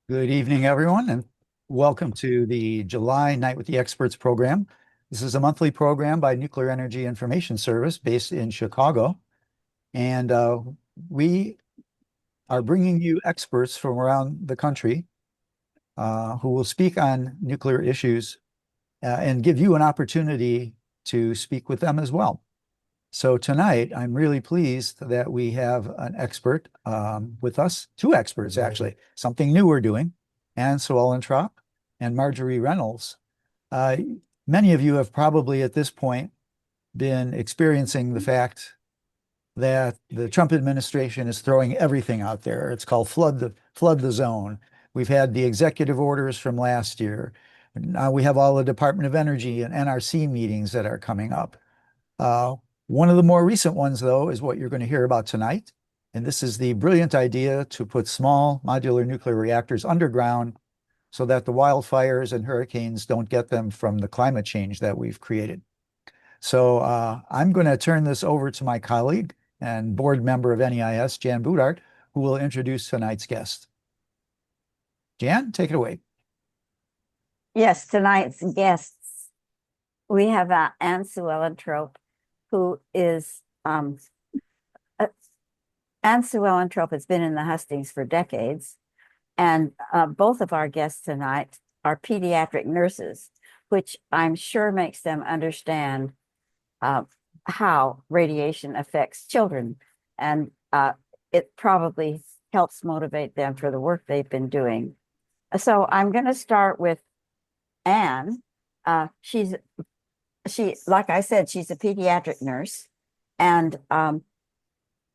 Good evening, everyone, and welcome to the July Night with the Experts program. This is a monthly program by Nuclear Energy Information Service based in Chicago. And we are bringing you experts from around the country who will speak on nuclear issues and give you an opportunity to speak with them as well. So tonight, I'm really pleased that we have an expert with us, two experts actually, something new we're doing, Ann Suellentrop and Marjorie Reynolds. Uh, Many of you have probably at this point been experiencing the fact that the Trump administration is throwing everything out there. It's called flood the zone. We've had the executive orders from last year. Now we have all the Department of Energy and NRC meetings that are coming up. Uh, One of the more recent ones, though, is what you're going to hear about tonight. And this is the brilliant idea to put small modular nuclear reactors underground so that the wildfires and hurricanes don't get them from the climate change that we've created. So I'm going to turn this over to my colleague and board member of NEIS, Jan Boudart, who will introduce tonight's guest. Jan, take it away. Yes, tonight's guests, we have Ann Suellentrop, who is uh, Ann Suellentrop has been in the hustings for decades, and both of our guests tonight are pediatric nurses, which I'm sure makes them understand uh, how radiation affects children, and it probably helps motivate them for the work they've been doing. So I'm going to start with Ann. She, like I said, she's a pediatric nurse, and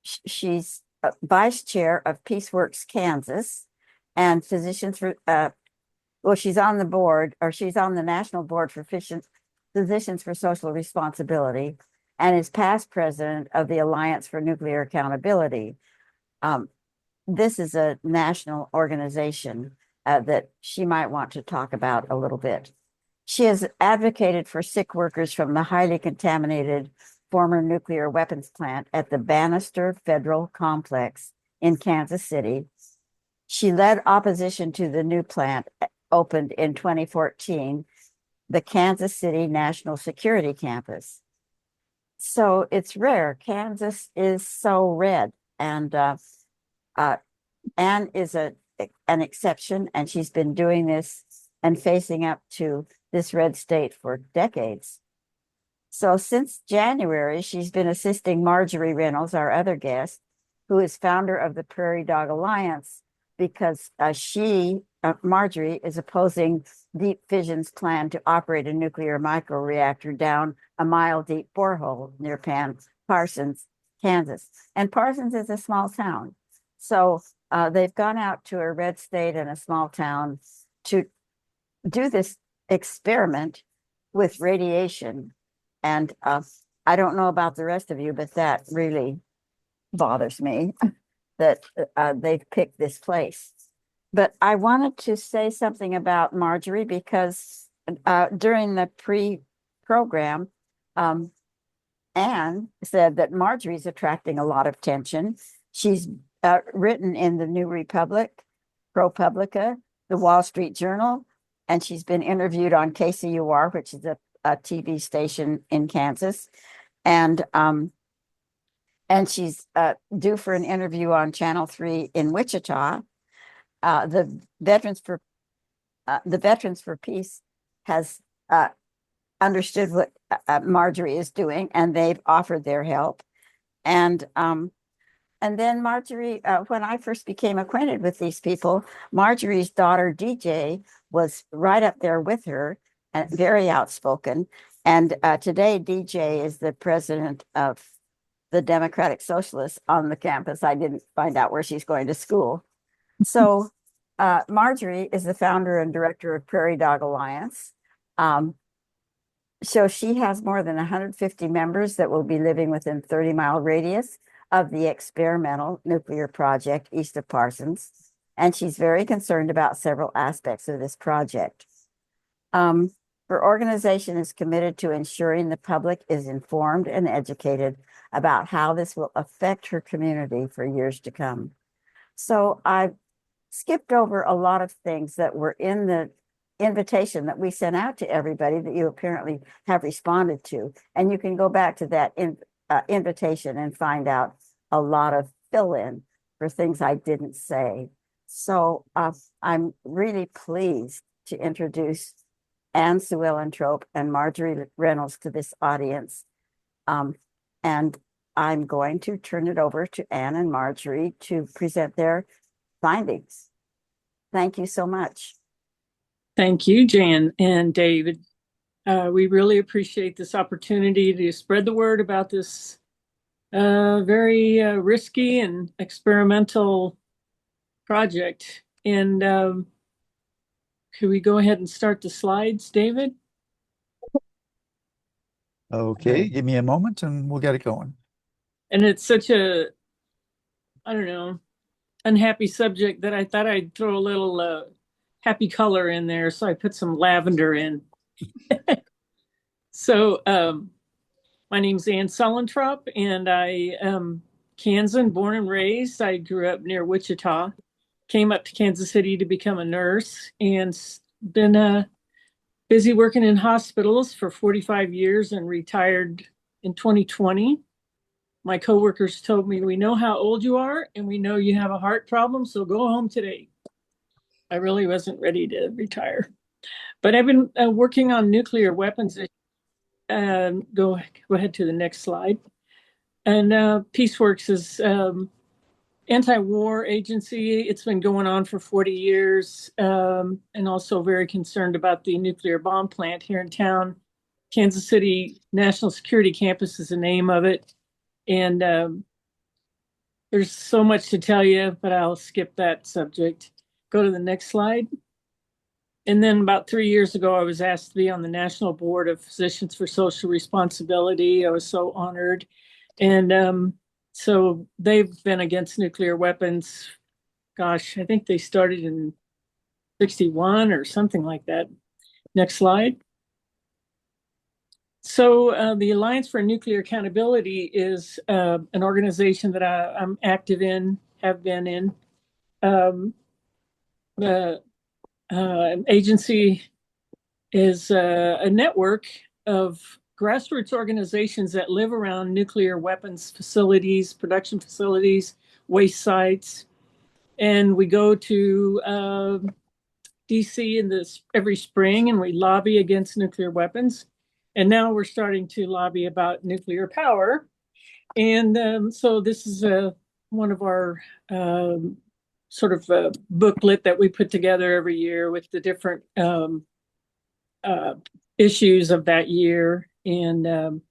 she's vice chair of PeaceWorks-Kansas, and physicians for well, she's on the board, or she's on the national board for Physicians for Social Responsibility, and is past president of the Alliance for Nuclear Accountability. Um, this is a national organization that she might want to talk about a little bit. She has advocated for sick workers from the highly contaminated former nuclear weapons plant at the Bannister Federal Complex in Kansas City. She led opposition to the new plant opened in 2014, the Kansas City National Security Campus. So it's rare. Kansas is so red, and Ann is an exception, and she's been doing this and facing up to this red state for decades. So since January, she's been assisting Marjorie Reynolds, our other guest, who is founder of the Prairie Dog Alliance, because Marjorie, is opposing Deep Fission's plan to operate a nuclear micro-reactor down a mile-deep borehole near Parsons, Kansas. And Parsons is a small town. So they've gone out to a red state and a small town to do this experiment with radiation. And I don't know about the rest of you, but that really bothers me that they've picked this place. But I wanted to say something about Marjorie because during the pre-program, Ann said that Marjorie's attracting a lot of attention. She's written in the New Republic, ProPublica, the Wall Street Journal, and she's been interviewed on KCUR, which is a TV station in Kansas, and she's due for an interview on Channel 3 in Wichita. The Veterans for Peace has understood what Marjorie is doing, and they've offered their help. And then Marjorie, when I first became acquainted with these people, Marjorie's daughter, DJ, was right up there with her and very outspoken. And today, DJ is the president of the Democratic Socialists on the campus. I didn't find out where she's going to school. So Marjorie is the founder and director of Prairie Dog Alliance. So she has more than 150 members that will be living within 30-mile radius of the experimental nuclear project east of Parsons, and she's very concerned about several aspects of this project. Her organization is committed to ensuring the public is informed and educated about how this will affect her community for years to come. So I skipped over a lot of things that were in the invitation that we sent out to everybody that you apparently have responded to. And you can go back to that invitation and find out a lot of fill-in for things I didn't say. So I'm really pleased to introduce Ann Suellentrop and Marjorie Reynolds to this audience. And I'm going to turn it over to Ann and Marjorie to present their findings. Thank you so much. Thank you, Jan and David. We really appreciate this opportunity to spread the word about this very risky and experimental project. And could we go ahead and start the slides, David? Okay, give me a moment and we'll get it going. And it's such a, I don't know, unhappy subject that I thought I'd throw a little happy color in there. So I put some lavender in. So my name's Ann Suellentrop, and I am Kansan, born and raised. I grew up near Wichita, came up to Kansas City to become a nurse, and been busy working in hospitals for 45 years and retired in 2020. My coworkers told me, "We know how old you are, and we know you have a heart problem, so go home today." I really wasn't ready to retire. But I've been working on nuclear weapons. Go ahead to the next slide. And PeaceWorks is anti-war agency. It's been going on for 40 years, and also very concerned about the nuclear bomb plant here in town. Kansas City National Security Campus is the name of it. And there's so much to tell you, but I'll skip that subject. Go to the next slide. And then about 3 years ago, I was asked to be on the National Board of Physicians for Social Responsibility. I was so honored. And so they've been against nuclear weapons. Gosh, I think they started in 61 or something like that. Next slide. So the Alliance for Nuclear Accountability is an organization that I'm active in, have been in. The agency is a network of grassroots organizations that live around nuclear weapons facilities, production facilities, waste sites. And we go to DC in this every spring, and we lobby against nuclear weapons. And now we're starting to lobby about nuclear power. And so this is one of our sort of a booklet that we put together every year with the different issues of that year. And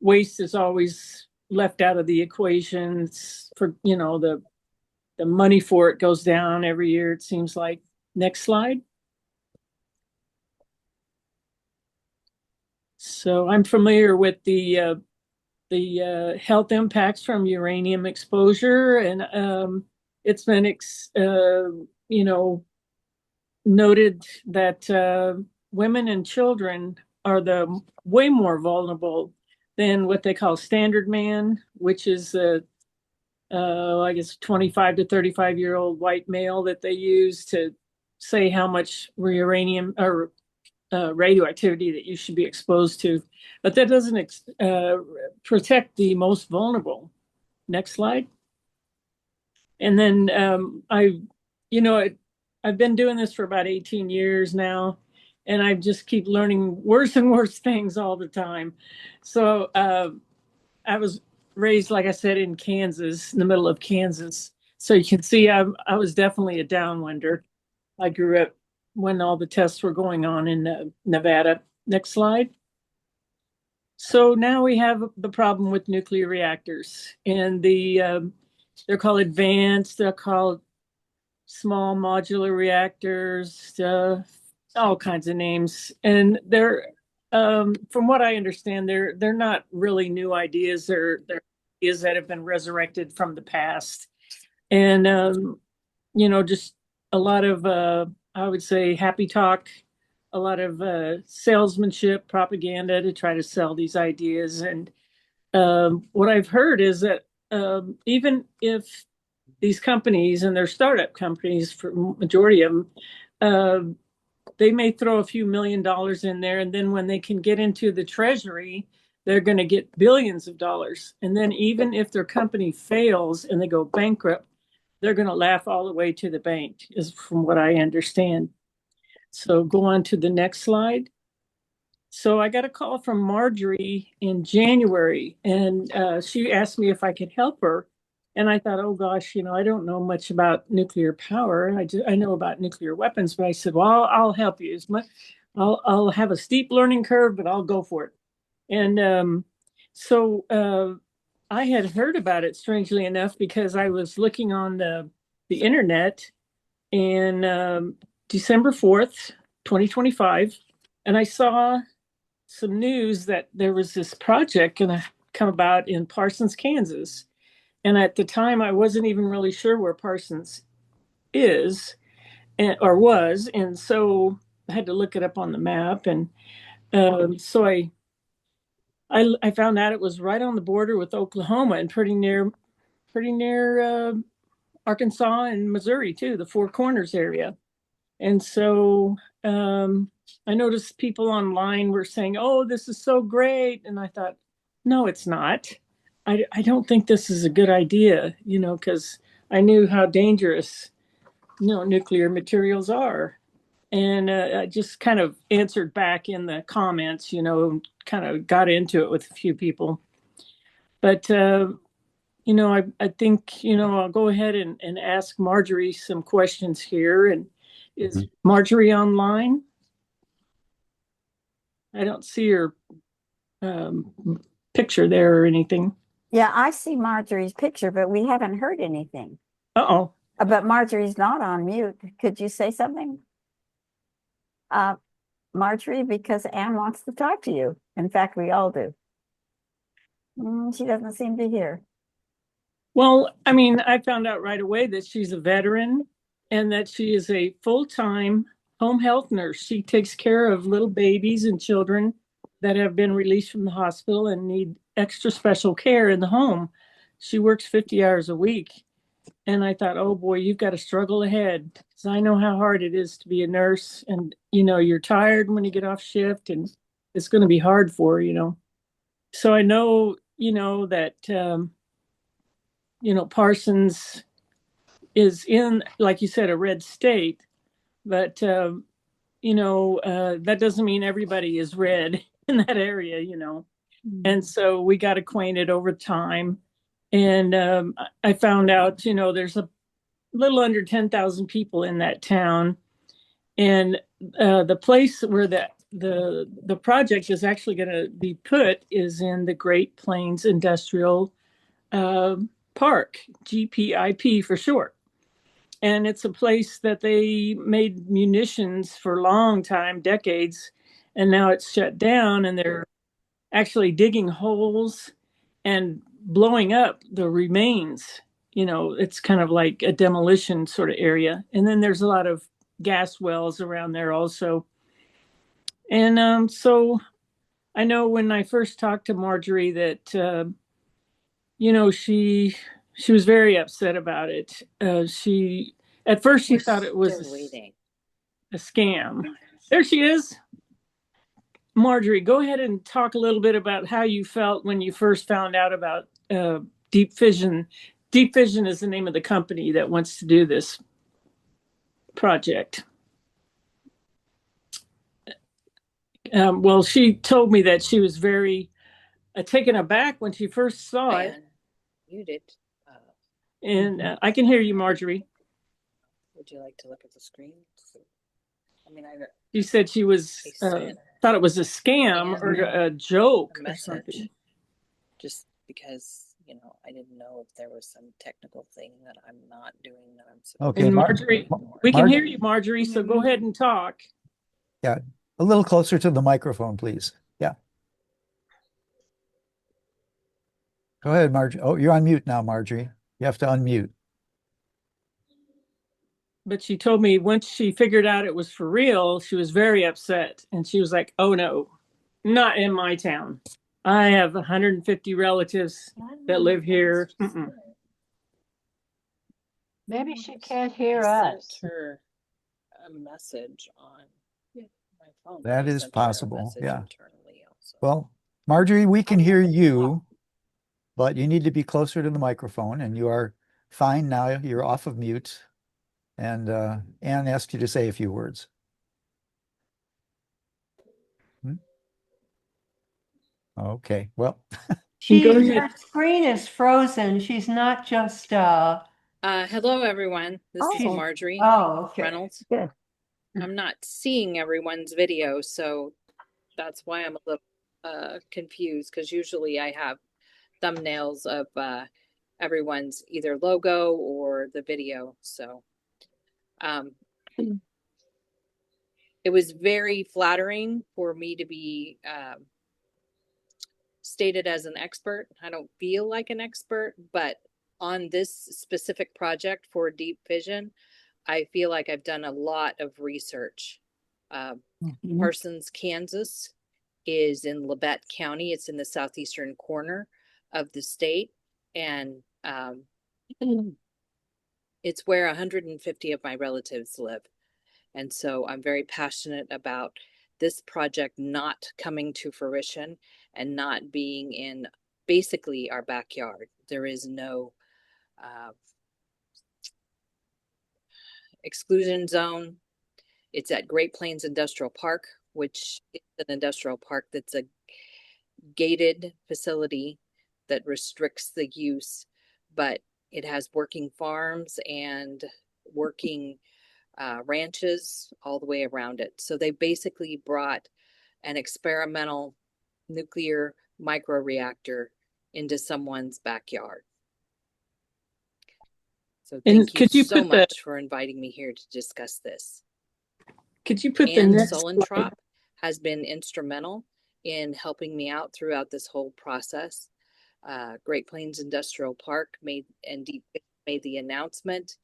waste is always left out of the equations for, the money for it goes down every year, it seems like. Next slide. So I'm familiar with the health impacts from uranium exposure, and it's been noted that women and children are the way more vulnerable than what they call standard man, which is I guess 25 to 35-year-old white male that they use to say how much uranium or radioactivity that you should be exposed to. But that doesn't protect the most vulnerable. Next slide. And then I've been doing this for about 18 years now, and I just keep learning worse and worse things all the time. So I was raised, like I said, in Kansas, in the middle of Kansas. So you can see I was definitely a downwinder. I grew up when all the tests were going on in Nevada. Next slide. So now we have the problem with nuclear reactors, and they're called advanced, they're called small modular reactors, all kinds of names. And they're, from what I understand, they're not really new ideas. They're ideas that have been resurrected from the past. And just a lot of I would say happy talk, a lot of salesmanship, propaganda to try to sell these ideas. And what I've heard is that even if these companies, and they're startup companies for majority of them, they may throw a few $1 million in there, and then when they can get into the treasury, they're going to get billions of dollars. And then even if their company fails and they go bankrupt, they're going to laugh all the way to the bank, is from what I understand. So go on to the next slide. So I got a call from Marjorie in January, and she asked me if I could help her. And I thought, oh gosh, I don't know much about nuclear power. I know about nuclear weapons, but I said, well, I'll help you. I'll have a steep learning curve, but I'll go for it. And so I had heard about it, strangely enough, because I was looking on the internet in December 4th, 2025, and I saw some news that there was this project going to come about in Parsons, Kansas. And at the time, I wasn't even really sure where Parsons is or was. And so I had to look it up on the map. And so I found out it was right on the border with Oklahoma and pretty near Arkansas and Missouri too, the Four Corners area. And so I noticed people online were saying, "Oh, this is so great," and I thought, "No, it's not. I don't think this is a good idea," because I knew how dangerous, nuclear materials are. And I just kind of answered back in the comments, kind of got into it with a few people. But, I think, I'll go ahead and ask Marjorie some questions here. And is Marjorie online? I don't see her picture there or anything. Yeah, I see Marjorie's picture, but we haven't heard anything. Uh-oh. But Marjorie's not on mute. Could you say something? Marjorie, because Ann wants to talk to you. In fact, we all do. She doesn't seem to hear. Well, I mean, I found out right away that she's a veteran and that she is a full-time home health nurse. She takes care of little babies and children that have been released from the hospital and need extra special care in the home. She works 50 hours a week. And I thought, oh boy, you've got a struggle ahead, because I know how hard it is to be a nurse. And, you're tired when you get off shift, and it's going to be hard for her. So I know, that, Parsons is in, like you said, a red state, but, that doesn't mean everybody is red in that area. And so we got acquainted over time. And I found out, there's a little under 10,000 people in that town. And the place where the project is actually going to be put is in the Great Plains Industrial Park, GPIP for short. And it's a place that they made munitions for a long time, decades, and now it's shut down, and they're actually digging holes and blowing up the remains. It's kind of like a demolition sort of area. And then there's a lot of gas wells around there also. And so I know when I first talked to Marjorie that, she was very upset about it. At first she thought it was a scam. There she is. Marjorie, go ahead and talk a little bit about how you felt when you first found out about Deep Fission. Deep Fission is the name of the company that wants to do this project. Well, she told me that she was very taken aback when she first saw it. Muted. And I can hear you, Marjorie. Would you like to look at the screen? I mean, she said she was thought it was a scam or a joke or something. Just because, I didn't know if there was some technical thing that I'm not doing that I'm supposed to. Okay, Marjorie, we can hear you, Marjorie, so go ahead and talk. Yeah, a little closer to the microphone, please. Yeah. Go ahead, Marjorie. Oh, you're on mute now, Marjorie. You have to unmute. But she told me once she figured out it was for real, she was very upset. And she was like, oh no, not in my town. I have 150 relatives that live here. Maybe she can't hear I us. sent her a message on my phone. That I is sent her a possible, message yeah. internally also. Well, Marjorie, we can hear you, but you need to be closer to the microphone, and you are fine now. You're off of mute. And Ann asked you to say a few words. Okay, well, Go ahead. Her screen is frozen. She's not just Hello, everyone. This is Oh. Marjorie okay. Reynolds. Good. I'm not seeing everyone's video, so that's why I'm a little confused, because usually I have thumbnails of everyone's either logo or the video. So it was very flattering for me to be stated as an expert. I don't feel like an expert, but on this specific project for Deep Fission, I feel like I've done a lot of research. Parsons, Kansas is in Labette County. It's in the southeastern corner of the state. And it's where 150 of my relatives live. And so I'm very passionate about this project not coming to fruition and not being in basically our backyard. There is no exclusion zone. It's at Great Plains Industrial Park, which is an industrial park that's a gated facility that restricts the use, but it has working farms and working ranches all the way around it. So they basically brought an experimental nuclear micro-reactor into someone's backyard. So thank you so much for inviting me here to discuss this. Could you put Ann the next Suellentrop has been instrumental in helping me out throughout this whole process. Great Plains Industrial Park made the announcement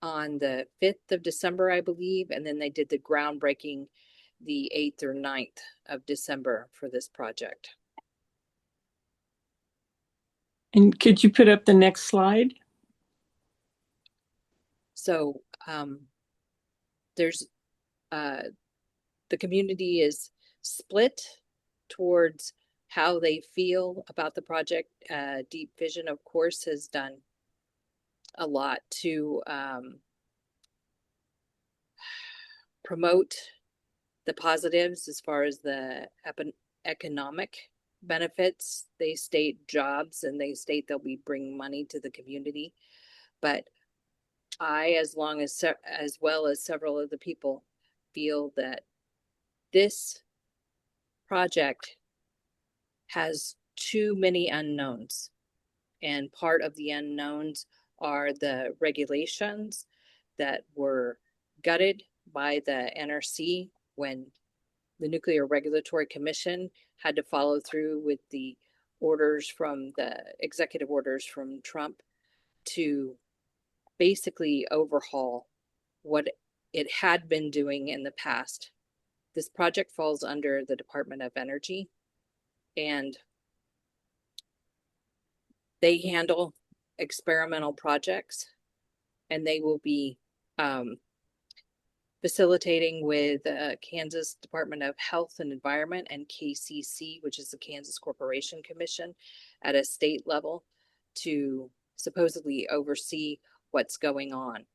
on the 5th of December, I believe, and then they did the groundbreaking the 8th or 9th of December for this project. And could you put up the next slide? So there's the community is split towards how they feel about the project. Deep Fission, of course, has done a lot to promote the positives as far as the economic benefits. They state jobs and they state they'll be bringing money to the community. But I, as well as several of the people, feel that this project has too many unknowns. And part of the unknowns are the regulations that were gutted by the NRC when the Nuclear Regulatory Commission had to follow through with the orders from the executive orders from Trump to basically overhaul what it had been doing in the past. This project falls under the Department of Energy, and they handle experimental projects, and they will be facilitating with Kansas Department of Health and Environment and KCC, which is the Kansas Corporation Commission, at a state level to supposedly oversee what's going on.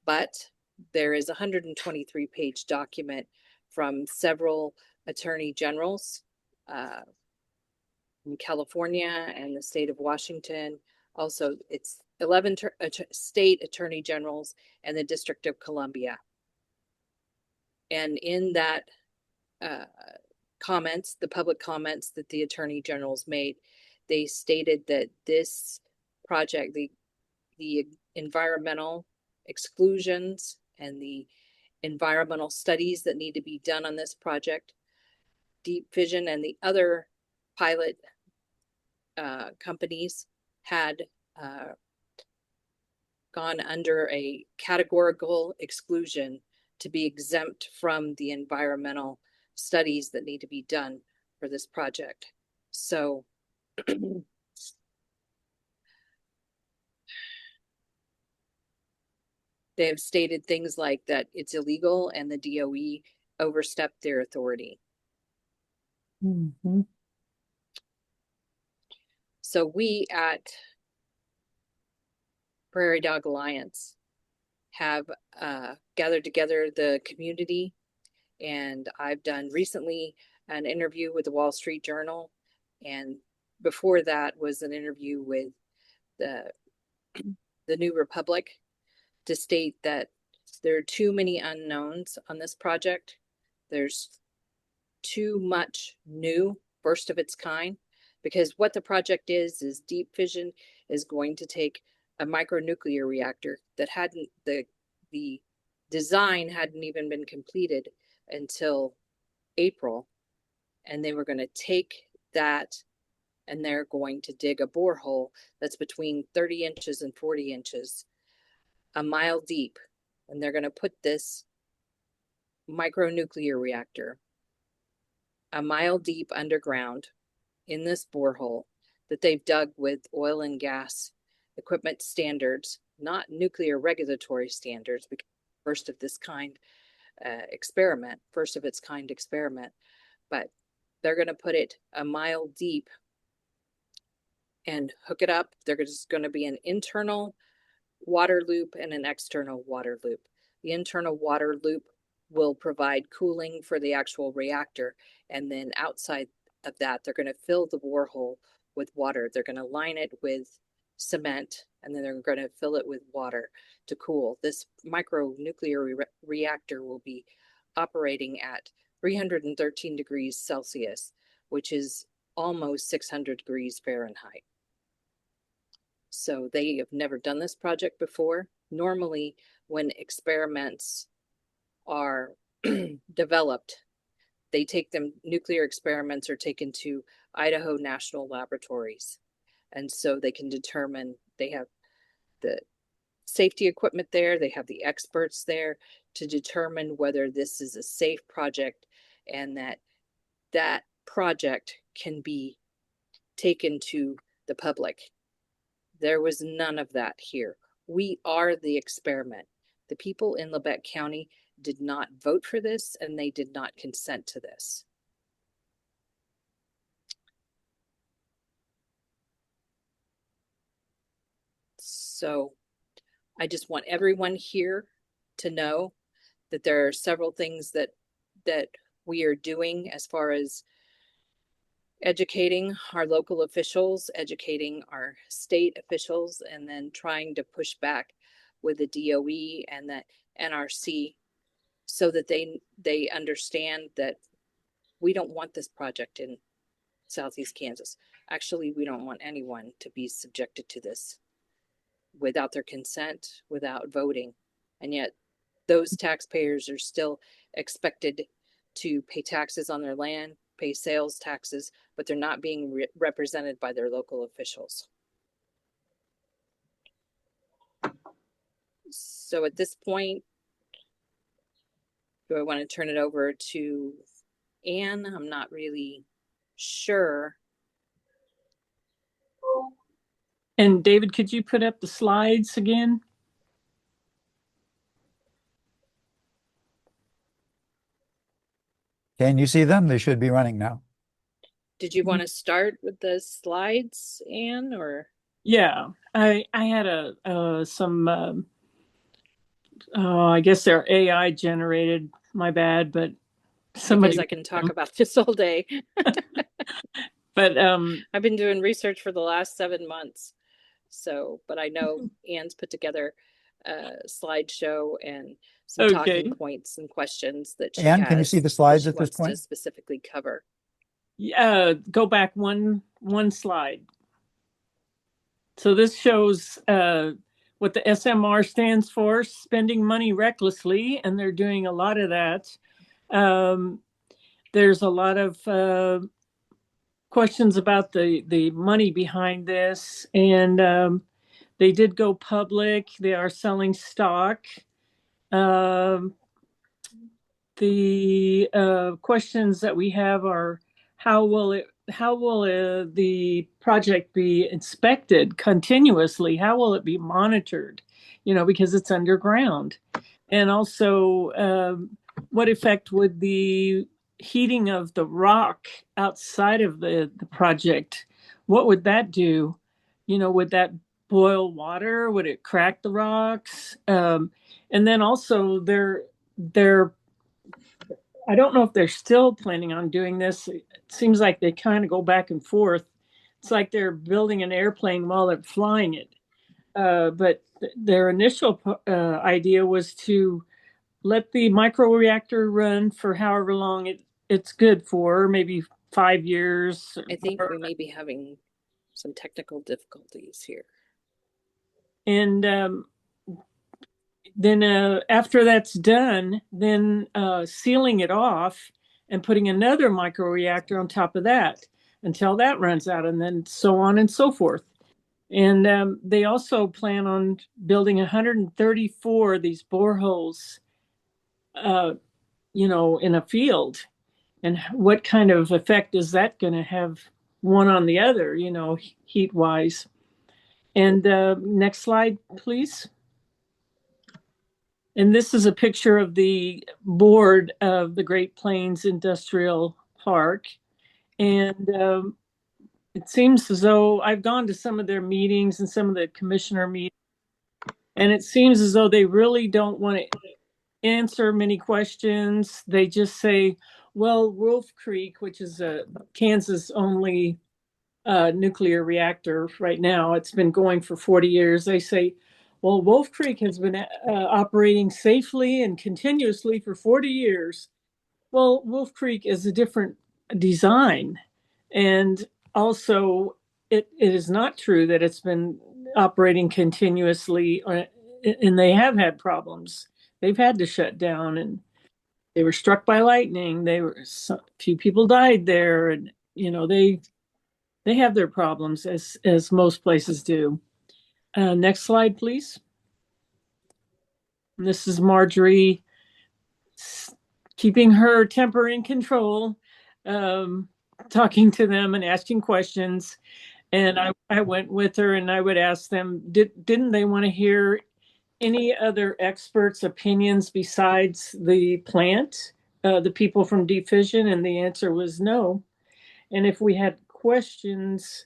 But there is a 123-page document from several attorney generals in California and the state of Washington. Also, it's 11 state attorney generals and the District of Columbia. And in that comments, the public comments that the attorney generals made, they stated that this project, the environmental exclusions and the environmental studies that need to be done on this project, Deep Fission and the other pilot companies had gone under a categorical exclusion to be exempt from the environmental studies that need to be done for this project. So They have stated things like that it's illegal and the DOE overstepped their authority. Mhm. So we at Prairie Dog Alliance have gathered together the community, and I've done recently an interview with the Wall Street Journal, and before that was an interview with the New Republic to state that there are too many unknowns on this project. There's too much new, first of its kind, because what the project is Deep Fission is going to take a micro-nuclear reactor that hadn't, the design hadn't even been completed until April, and they were going to take that and they're going to dig a borehole that's between 30 inches and 40 inches, a mile deep, and they're going to put this micro-nuclear reactor a mile deep underground in this borehole that they've dug with oil and gas equipment standards, not nuclear regulatory standards, because first of its kind experiment, but they're going to put it a mile deep and hook it up. There's going to be an internal water loop and an external water loop. The internal water loop will provide cooling for the actual reactor, and then outside of that, they're going to fill the borehole with water. They're going to line it with cement, and then they're going to fill it with water to cool. This micro-nuclear reactor will be operating at 313 degrees Celsius, which is almost 600 degrees Fahrenheit. So they have never done this project before. Normally, when experiments are developed, they take them, nuclear experiments are taken to Idaho National Laboratories. And so they can determine, they have the safety equipment there, they have the experts there to determine whether this is a safe project and that project can be taken to the public. There was none of that here. We are the experiment. The people in Labette County did not vote for this, and they did not consent to this. So I just want everyone here to know that there are several things that we are doing as far as educating our local officials, educating our state officials, and then trying to push back with the DOE and the NRC so that they understand that we don't want this project in Southeast Kansas. Actually, we don't want anyone to be subjected to this without their consent, without voting. And yet those taxpayers are still expected to pay taxes on their land, pay sales taxes, but they're not being represented by their local officials. So at this point, do I want to turn it over to Ann? I'm not really sure. And David, could you put up the slides again? Can you see them? They should be running now. Did you want to start with the slides, Ann, or? Yeah, I had some I guess they're AI generated. My bad, but somebody. Because I can talk about this all day. But I've been doing research for the last 7 months. So, but I know Ann's put together a slideshow and some talking points and questions that she Ann, has. can you see the slides at this point? To specifically cover. Yeah, go back one slide. So this shows what the SMR stands for, spending money recklessly, and they're doing a lot of that. There's a lot of questions about the money behind this, and they did go public. They are selling stock. The questions that we have are, how will the project be inspected continuously? How will it be monitored? because it's underground. And also, what effect would the heating of the rock outside of the project, what would that do? Would that boil water? Would it crack the rocks? And then also they're I don't know if they're still planning on doing this. It seems like they kind of go back and forth. It's like they're building an airplane while they're flying it. But their initial idea was to let the micro-reactor run for however long it's good for, maybe 5 years. I think we may be having some technical difficulties here. And then after that's done, then sealing it off and putting another micro-reactor on top of that until that runs out, and then so on and so forth. And they also plan on building 134 of these boreholes, in a field. And what kind of effect is that going to have one on the other, heat wise? And next slide, please. And this is a picture of the board of the Great Plains Industrial Park. And it seems as though I've gone to some of their meetings and some of the commissioner meetings, and it seems as though they really don't want to answer many questions. They just say, well, Wolf Creek, which is a Kansas only nuclear reactor right now, it's been going for 40 years. They say, well, Wolf Creek has been operating safely and continuously for 40 years. Well, Wolf Creek is a different design. And also, it is not true that it's been operating continuously, and they have had problems. They've had to shut down, and they were struck by lightning. A few people died there, and they have their problems as most places do. Next slide, please. And this is Marjorie keeping her temper in control, talking to them and asking questions. And I went with her, and I would ask them, didn't they want to hear any other experts' opinions besides the plant, the people from Deep Fission? And the answer was no. And if we had questions,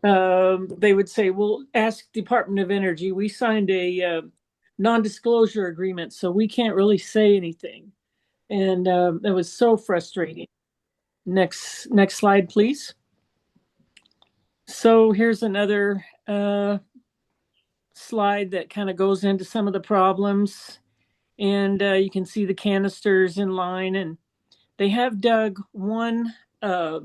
they would say, well, ask Department of Energy. We signed a non-disclosure agreement, so we can't really say anything. And that was so frustrating. Next slide, please. So here's another slide that kind of goes into some of the problems. And you can see the canisters in line, and they have dug one, I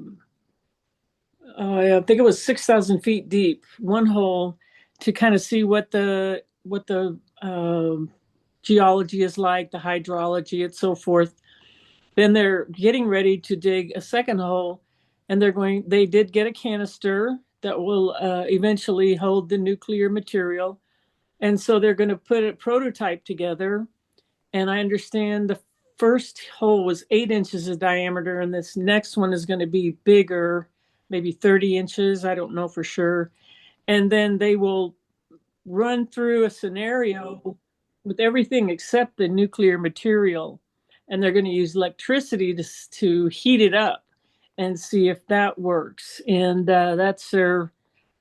think it was 6,000 feet deep, one hole to kind of see what the geology is like, the hydrology, and so forth. Then they're getting ready to dig a second hole, and they did get a canister that will eventually hold the nuclear material. And so they're going to put a prototype together. And I understand the first hole was 8 inches of diameter, and this next one is going to be bigger, maybe 30 inches. I don't know for sure. And then they will run through a scenario with everything except the nuclear material. And they're going to use electricity to heat it up and see if that works. And that's their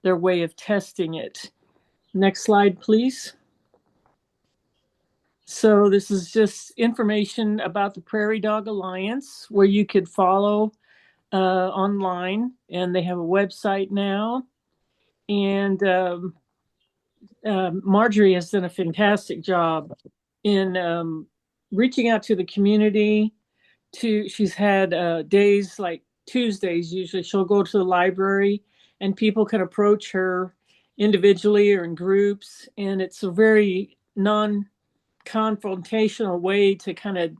way of testing it. Next slide, please. So this is just information about the Prairie Dog Alliance, where you could follow online, and they have a website now. And Marjorie has done a fantastic job in reaching out to the community. She's had days like Tuesdays, usually she'll go to the library, and people can approach her individually or in groups. And it's a very non-confrontational way to kind of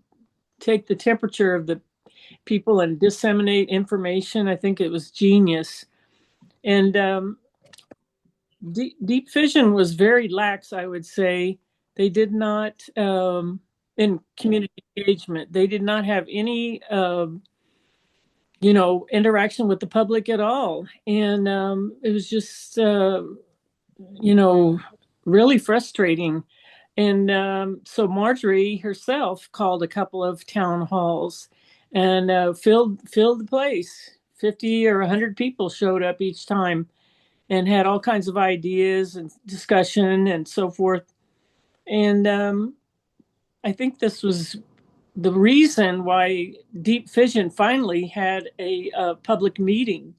take the temperature of the people and disseminate information. I think it was genius. And Deep Fission was very lax, I would say. They did not, in community engagement, they did not have any, interaction with the public at all. And it was just, really frustrating. And so Marjorie herself called a couple of town halls and filled the place. 50 or 100 people showed up each time and had all kinds of ideas and discussion and so forth. And I think this was the reason why Deep Fission finally had a public meeting.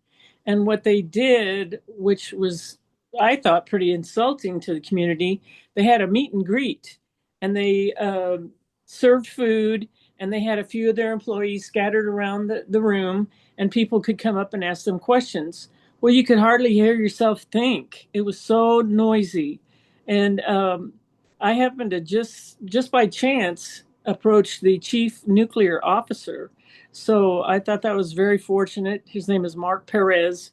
And what they did, which was, I thought, pretty insulting to the community, they had a meet and greet and they served food and they had a few of their employees scattered around the room and people could come up and ask them questions. Well, you could hardly hear yourself think. It was so noisy. And I happened to just by chance approach the chief nuclear officer. So I thought that was very fortunate. His name is Mark Perez.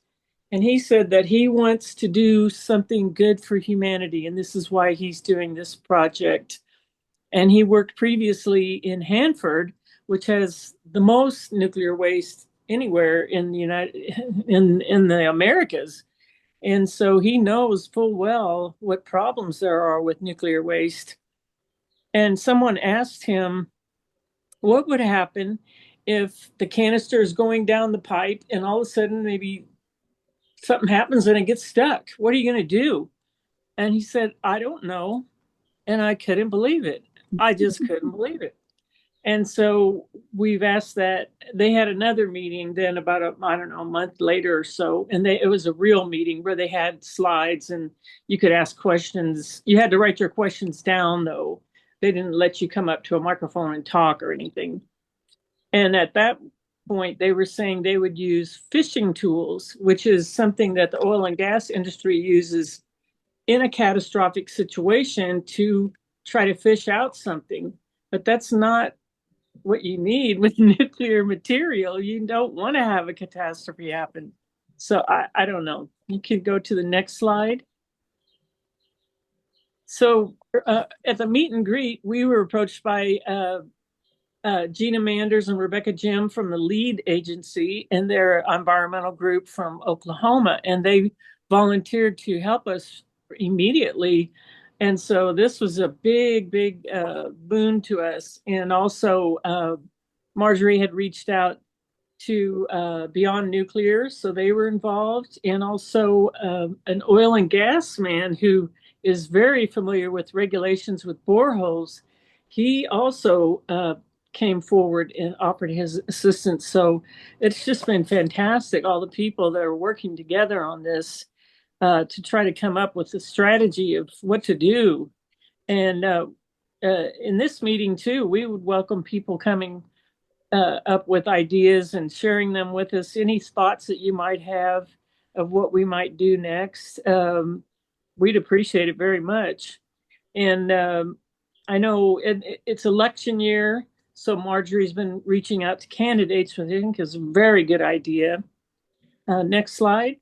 And he said that he wants to do something good for humanity. And this is why he's doing this project. And he worked previously in Hanford, which has the most nuclear waste anywhere in the in the Americas. And so he knows full well what problems there are with nuclear waste. And someone asked him, what would happen if the canister is going down the pipe and all of a sudden maybe something happens and it gets stuck? What are you going to do? And he said, I don't know. And I couldn't believe it. I just couldn't believe it. And so we've asked that. They had another meeting then about I don't know, a month later or so. And it was a real meeting where they had slides and you could ask questions. You had to write your questions down, though. They didn't let you come up to a microphone and talk or anything. And at that point, they were saying they would use fishing tools, which is something that the oil and gas industry uses in a catastrophic situation to try to fish out something. But that's not what you need with nuclear material. You don't want to have a catastrophe happen. So I don't know. You could go to the next slide. So at the meet and greet, we were approached by Gina Manders and Rebecca Jim from the LEAD agency and their environmental group from Oklahoma. And they volunteered to help us immediately. And so this was a big, big boon to us. And also, Marjorie had reached out to Beyond Nuclear, so they were involved, and also an oil and gas man who is very familiar with regulations with boreholes. He also came forward and offered his assistance. So it's just been fantastic, all the people that are working together on this to try to come up with a strategy of what to do. And in this meeting, too, we would welcome people coming up with ideas and sharing them with us. Any thoughts that you might have of what we might do next, we'd appreciate it very much. And I know it's election year, so Marjorie's been reaching out to candidates, which I think is a very good idea. Next slide.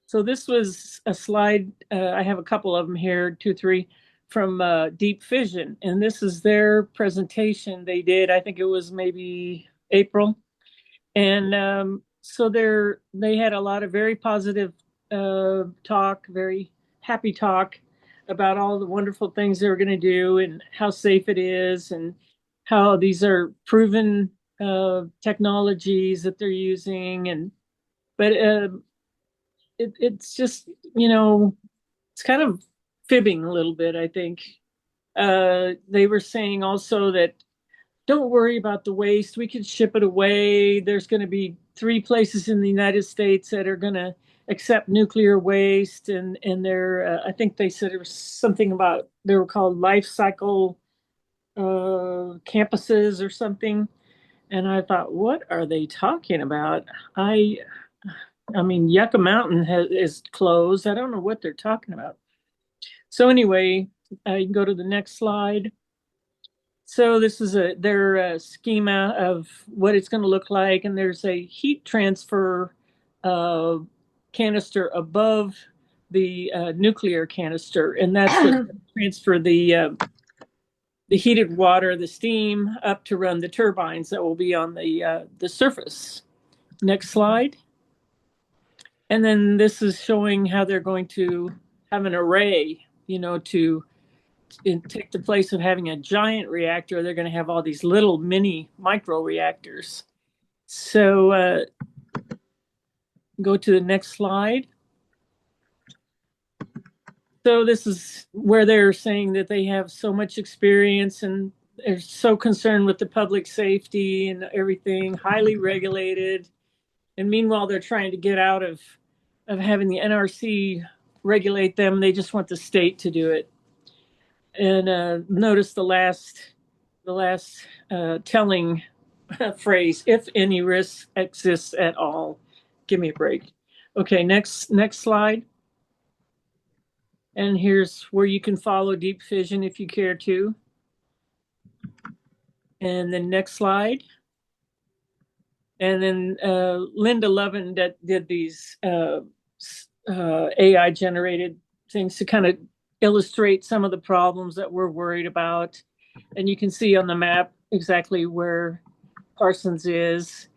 So this was a slide, I have a couple of them here, 2, 3, from Deep Fission. And this is their presentation they did. I think it was maybe April. And so they had a lot of very positive talk, very happy talk about all the wonderful things they were going to do and how safe it is and how these are proven technologies that they're using. But it's just, it's kind of fibbing a little bit, I think. They were saying also that don't worry about the waste. We can ship it away. There's going to be 3 places in the United States that are going to accept nuclear waste. And they're, I think they said it was something about, they were called life cycle campuses or something. And I thought, what are they talking about? I mean, Yucca Mountain is closed. I don't know what they're talking about. So anyway, you can go to the next slide. So this is their schema of what it's going to look like. And there's a heat transfer canister above the nuclear canister. And that's what transfer the heated water, the steam, up to run the turbines that will be on the surface. Next slide. And then this is showing how they're going to have an array, to take the place of having a giant reactor. They're going to have all these little mini micro-reactors. So go to the next slide. So this is where they're saying that they have so much experience and they're so concerned with the public safety and everything, highly regulated. And meanwhile, they're trying to get out of having the NRC regulate them. They just want the state to do it. And notice the last telling phrase, if any risk exists at all. Give me a break. Okay, next slide. And here's where you can follow Deep Fission if you care to. And then next slide. And then Linda Levin that did these AI generated things to kind of illustrate some of the problems that we're worried about. And you can see on the map exactly where Parsons is.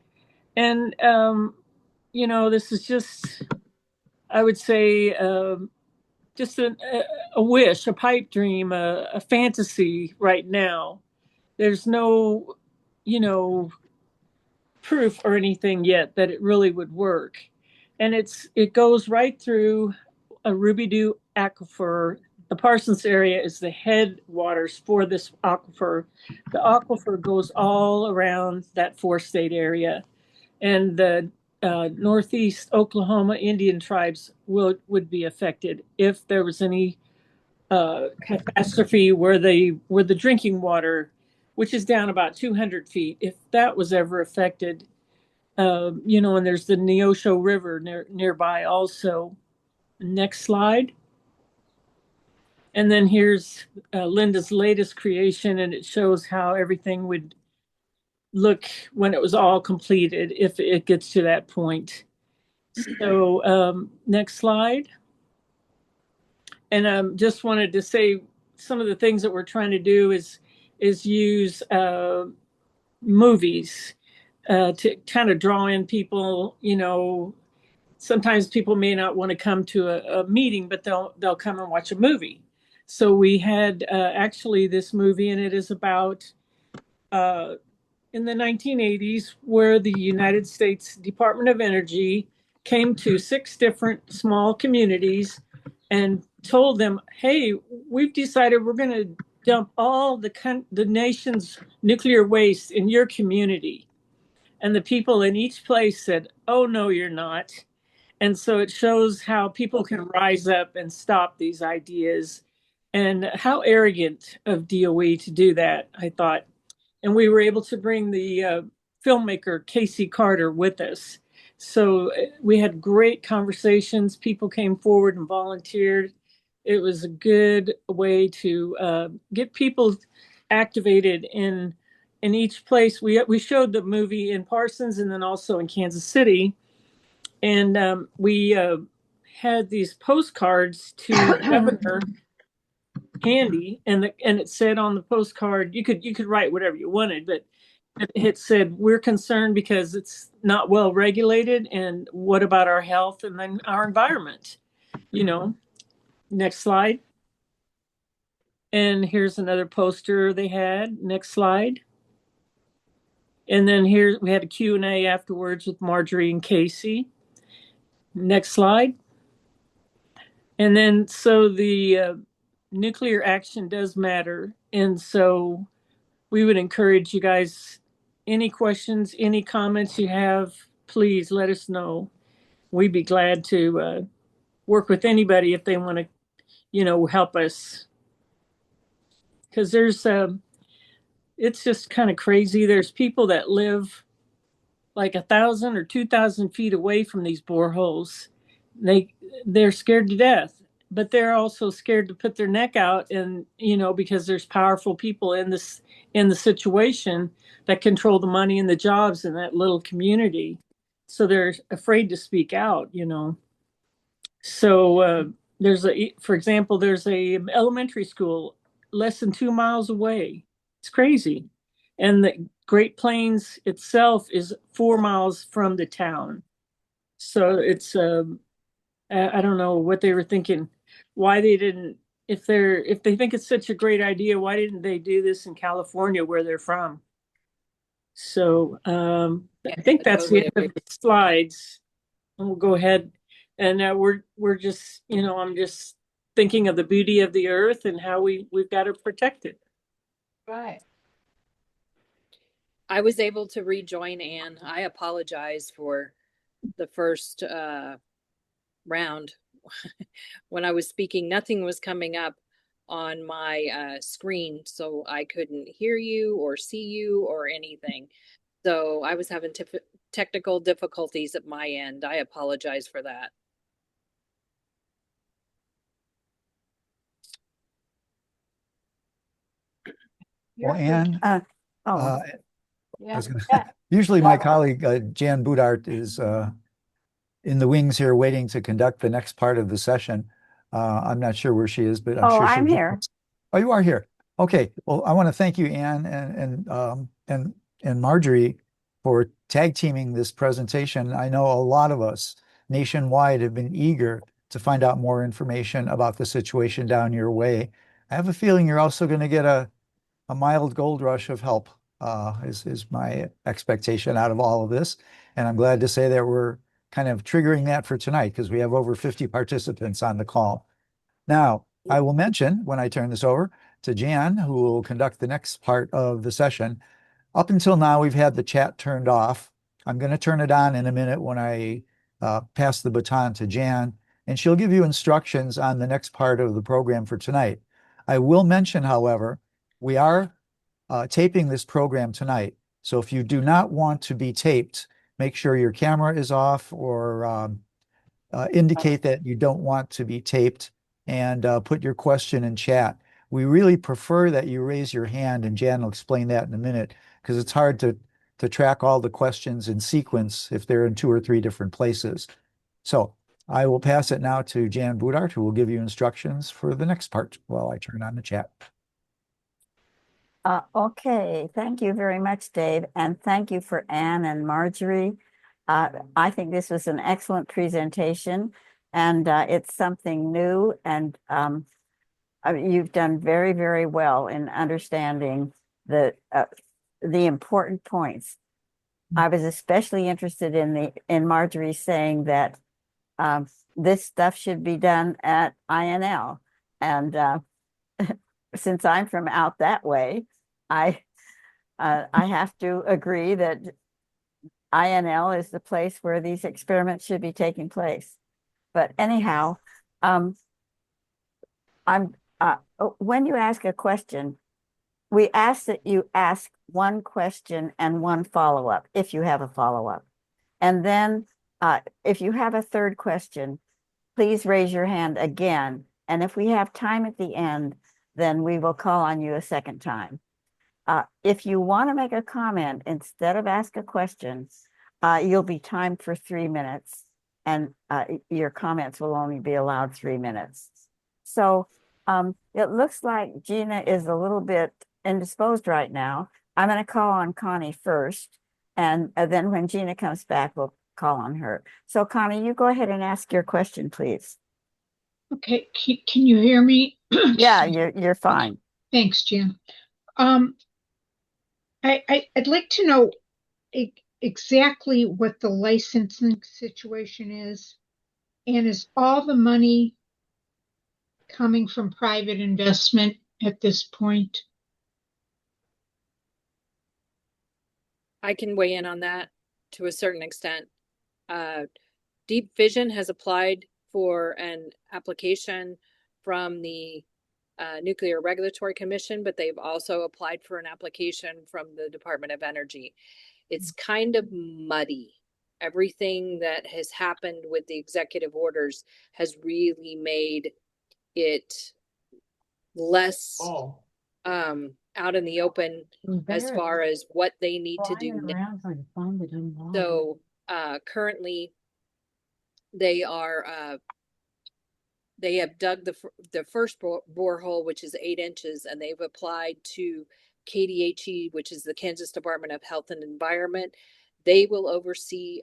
And, this is just, I would say, just a wish, a pipe dream, a fantasy right now. There's no, proof or anything yet that it really would work. And it goes right through a Ruby-Doo aquifer. The Parsons area is the headwaters for this aquifer. The aquifer goes all around that 4-state area. And the Northeast Oklahoma Indian tribes would be affected if there was any catastrophe where the drinking water, which is down about 200 feet, if that was ever affected, and there's the Neosho River nearby also. Next slide. And then here's Linda's latest creation, and it shows how everything would look when it was all completed, if it gets to that point. So next slide. And just wanted to say some of the things that we're trying to do is use movies to kind of draw in people. Sometimes people may not want to come to a meeting, but they'll come and watch a movie. So we had actually this movie, and it is about in the 1980s, where the United States Department of Energy came to 6 different small communities and told them, hey, we've decided we're going to dump all the nation's nuclear waste in your community. And the people in each place said, oh, no, you're not. And so it shows how people can rise up and stop these ideas, and how arrogant of DOE to do that, I thought. And we were able to bring the filmmaker Casey Carter with us. So we had great conversations. People came forward and volunteered. It was a good way to get people activated in each place. We showed the movie in Parsons and then also in Kansas City. And we had these postcards to the governor handy, and it said on the postcard, you could write whatever you wanted, but it said, we're concerned because it's not well regulated, and what about our health and then our environment? Next slide. And here's another poster they had. Next slide. And then here we had a Q&A afterwards with Marjorie and Casey. Next slide. And then so the nuclear action does matter. And so we would encourage you guys, any questions, any comments you have, please let us know. We'd be glad to work with anybody if they want to, help us. Because it's just kind of crazy. There's people that live like 1,000 or 2,000 feet away from these boreholes. They're scared to death, but they're also scared to put their neck out, and because there's powerful people in the situation that control the money and the jobs in that little community. So they're afraid to speak out. So for example, there's a elementary school less than 2 miles away. It's crazy. And the Great Plains itself is 4 miles from the town. So it's I don't know what they were thinking. why they didn't, if they think it's such a great idea, why didn't they do this in California where they're from? So I think that's the end of the slides. And we'll go ahead and we're just, I'm just thinking of the beauty of the earth and how we've got to protect it. Right. I was able to rejoin Ann. I apologize for the first round. When I was speaking, nothing was coming up on my screen, so I couldn't hear you or see you or anything. So I was having technical difficulties at my end. I apologize for that. Well, Ann, Oh, I was gonna, usually my colleague Jan Budart is in the wings here waiting to conduct the next part of the session. I'm not sure where she is, but I'm sure I'm she'll. here. Oh, you are here. Okay. Well, I want to thank you, Ann and Marjorie, for tag teaming this presentation. I know a lot of us nationwide have been eager to find out more information about the situation down your way. I have a feeling you're also going to get a mild gold rush of help, is my expectation out of all of this. And I'm glad to say that we're kind of triggering that for tonight because we have over 50 participants on the call. Now, I will mention when I turn this over to Jan, who will conduct the next part of the session. Up until now, we've had the chat turned off. I'm going to turn it on in a minute when I pass the baton to Jan, and she'll give you instructions on the next part of the program for tonight. I will mention, however, we are taping this program tonight. So if you do not want to be taped, make sure your camera is off or indicate that you don't want to be taped and put your question in chat. We really prefer that you raise your hand, and Jan will explain that in a minute, because it's hard to track all the questions in sequence if they're in 2 or 3 different places. So I will pass it now to Jan Budart, who will give you instructions for the next part while I turn on the chat. Okay, thank you very much, Dave, and thank you for Ann and Marjorie. I think this was an excellent presentation, and it's something new, and you've done very, very well in understanding the important points. I was especially interested in Marjorie saying that this stuff should be done at INL, and since I'm from out that way, I have to agree that INL is the place where these experiments should be taking place. But anyhow, I'm when you ask a question, we ask that you ask one question and one follow-up if you have a follow-up. And then if you have a third question, please raise your hand again. And if we have time at the end, then we will call on you a second time. If you want to make a comment instead of ask a question, you'll be timed for 3 minutes, and your comments will only be allowed 3 minutes. So it looks like Gina is a little bit indisposed right now. I'm going to call on Connie first, and then when Gina comes back, we'll call on her. So Connie, you go ahead and ask your question, please. Okay, can you hear me? Yeah, you're fine. Thanks, Jan. I'd like to know exactly what the licensing situation is, and is all the money coming from private investment at this point? I can weigh in on that to a certain extent. Deep Fission has applied for an application from the Nuclear Regulatory Commission, but they've also applied for an application from the Department of Energy. It's kind of muddy. Everything that has happened with the executive orders has really made it less out in the open as far as what they need to do now. So currently they are they have dug the first borehole, which is 8 inches, and they've applied to KDHE, which is the Kansas Department of Health and Environment. They will oversee,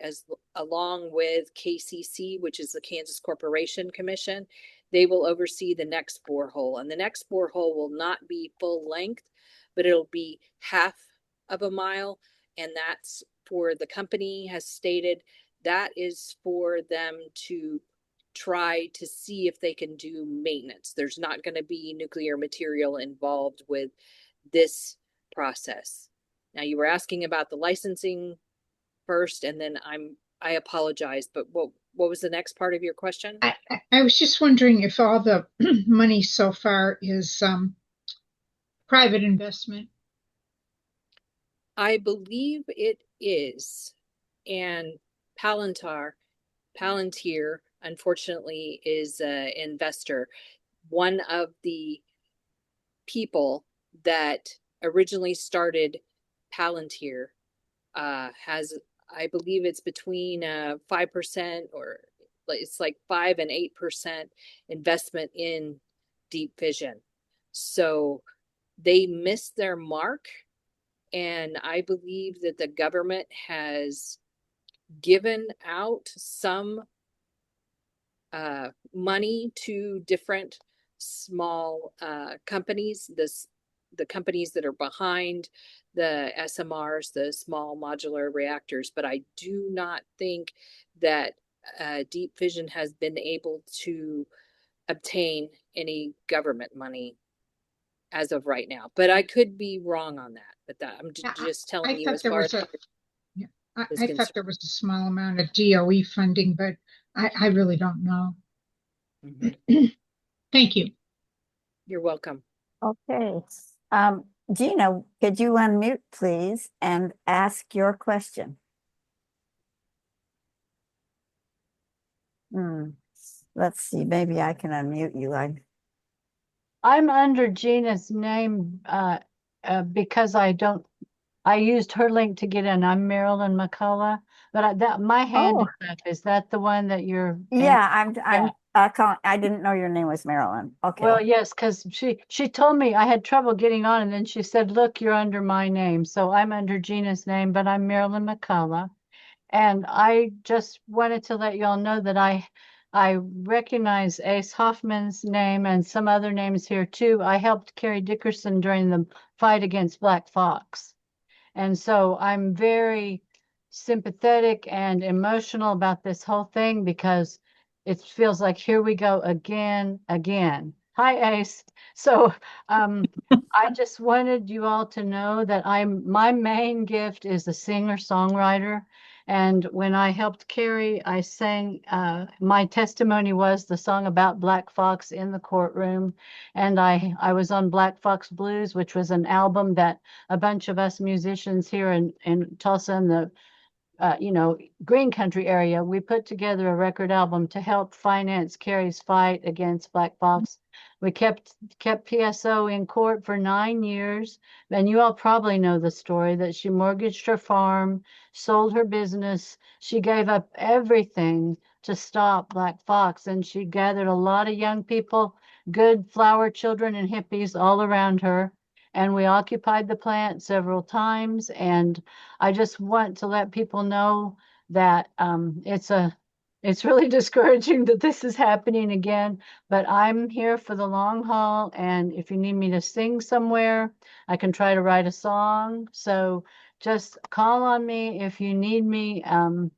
along with KCC, which is the Kansas Corporation Commission. They will oversee the next borehole, and the next borehole will not be full length, but it'll be half of a mile. And that's for the company has stated that is for them to try to see if they can do maintenance. There's not going to be nuclear material involved with this process. Now, you were asking about the licensing first, and then I apologize, but what was the next part of your question? I was just wondering if all the money so far is private investment. I believe it is. And Palantir, unfortunately, is an investor. One of the people that originally started Palantir has, I believe it's between 5% or it's like 5 and 8% investment in Deep Fission. So they missed their mark. And I believe that the government has given out some money to different small companies, the companies that are behind the SMRs, the small modular reactors, but I do not think that Deep Fission has been able to obtain any government money as of right now. But I could be wrong on that. But I'm just telling you as far as I thought there was a small amount of DOE funding, but I really don't know. Mm-hmm. Thank you. You're welcome. Okay. Gina, could you unmute, please, and ask your question? Let's see. Maybe I can unmute you. I'm under Gina's name because I used her link to get in. I'm Marilyn McCullough, but my hand is that the one that you're? Yeah, I didn't know your name was Marilyn. Okay. Well, yes, because she told me I had trouble getting on, and then she said, "Look, you're under my name." So I'm under Gina's name, but I'm Marilyn McCullough, and I just wanted to let you all know that I recognize Ace Hoffman's name and some other names here too. I helped Carrie Dickerson during the fight against Black Fox. And so I'm very sympathetic and emotional about this whole thing because it feels like here we go again. Hi, Ace. So I just wanted you all to know that my main gift is a singer-songwriter. And when I helped Carrie, I sang, my testimony was the song about Black Fox in the courtroom. And I was on Black Fox Blues, which was an album that a bunch of us musicians here in Tulsa and the Green Country area, we put together a record album to help finance Carrie's fight against Black Fox. We kept PSO in court for 9 years, and you all probably know the story that she mortgaged her farm, sold her business. She gave up everything to stop Black Fox, and she gathered a lot of young people, good flower children and hippies all around her. And we occupied the plant several times. And I just want to let people know that it's really discouraging that this is happening again, but I'm here for the long haul. And if you need me to sing somewhere, I can try to write a song. So just call on me if you need me. My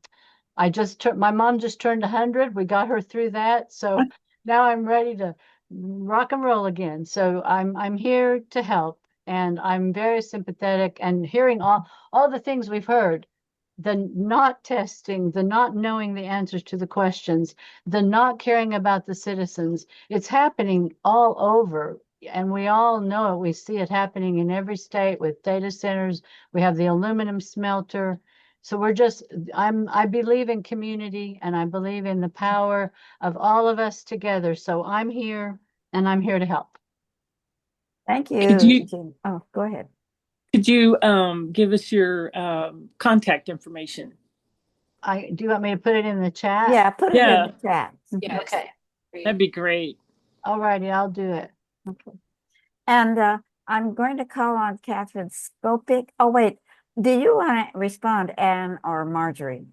mom just turned 100. We got her through that. So now I'm ready to rock and roll again. So I'm here to help, and I'm very sympathetic, and hearing all the things we've heard, the not testing, the not knowing the answers to the questions, the not caring about the citizens. It's happening all over, and we all know it. We see it happening in every state with data centers. We have the aluminum smelter. So I believe in community, and I believe in the power of all of us together. So I'm here, and I'm here to help. Thank you. Go ahead. Could you give us your contact information? Do you want me to put it in the chat? Yeah, put it in the chat. Yeah. Okay. That'd be great. All righty, I'll do it. Okay. And I'm going to call on Catherine Skopik. Oh, wait. Do you want to respond, Ann or Marjorie?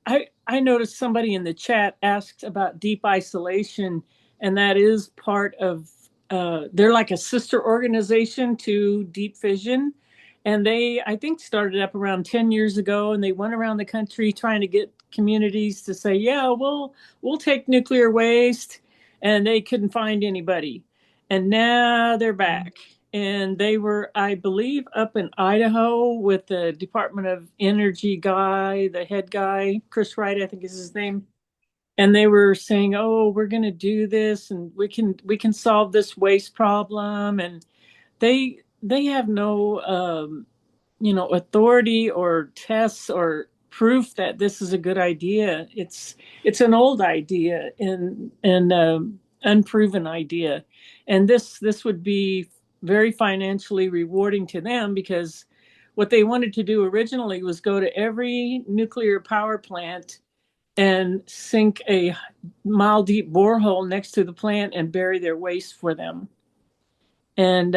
I noticed somebody in the chat asked about deep isolation, and that is part of they're like a sister organization to Deep Fission. And they, I think, started up around 10 years ago, and they went around the country trying to get communities to say, yeah, we'll take nuclear waste, and they couldn't find anybody. And now they're back. And they were, I believe, up in Idaho with the Department of Energy guy, the head guy, Chris Wright, I think is his name. And they were saying, "Oh, we're going to do this, and we can solve this waste problem." And they have no authority or tests or proof that this is a good idea. It's an old idea and unproven idea, and this would be very financially rewarding to them, because what they wanted to do originally was go to every nuclear power plant and sink a mile deep borehole next to the plant and bury their waste for them. And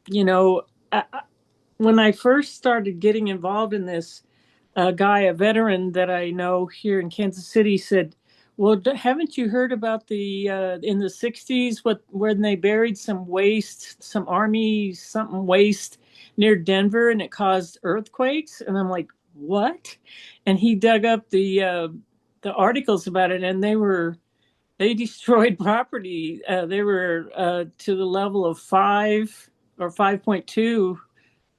you know, I, when I first started getting involved in this, a guy, a veteran that I know here in Kansas City, said, "Well, haven't you heard about the in the '60s when they buried some waste, some Army something waste near Denver, and it caused earthquakes?" And I'm like, "What?" And he dug up the articles about it, and they destroyed property. They were to the level of 5 or 5.2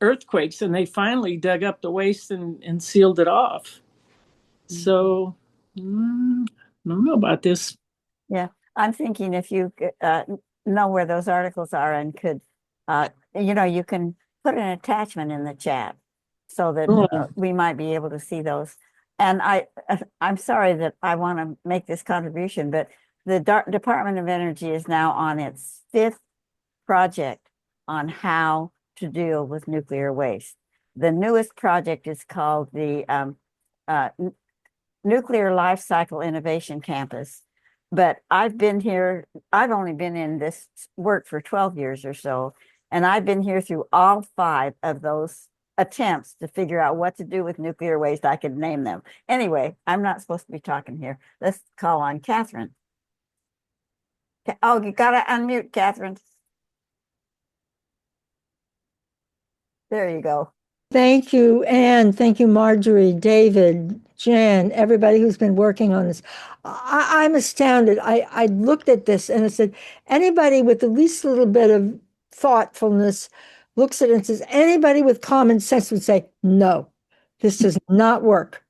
earthquakes, and they finally dug up the waste and sealed it off. So, I don't know about this. Yeah, I'm thinking if you know where those articles are and could, you can put an attachment in the chat so that we might be able to see those. And I'm sorry that I want to make this contribution, but the Department of Energy is now on its fifth project on how to deal with nuclear waste. The newest project is called the Nuclear Life Cycle Innovation Campus. But I've only been in this work for 12 years or so, and I've been here through all 5 of those attempts to figure out what to do with nuclear waste. I could name them. Anyway, I'm not supposed to be talking here. Let's call on Catherine. Oh, you gotta unmute, Catherine. There you go. Thank you, Ann. Thank you, Marjorie, David, Jan, everybody who's been working on this. I'm astounded. I looked at this and I said, anybody with the least little bit of thoughtfulness looks at it and says, anybody with common sense would say, no, this does not work.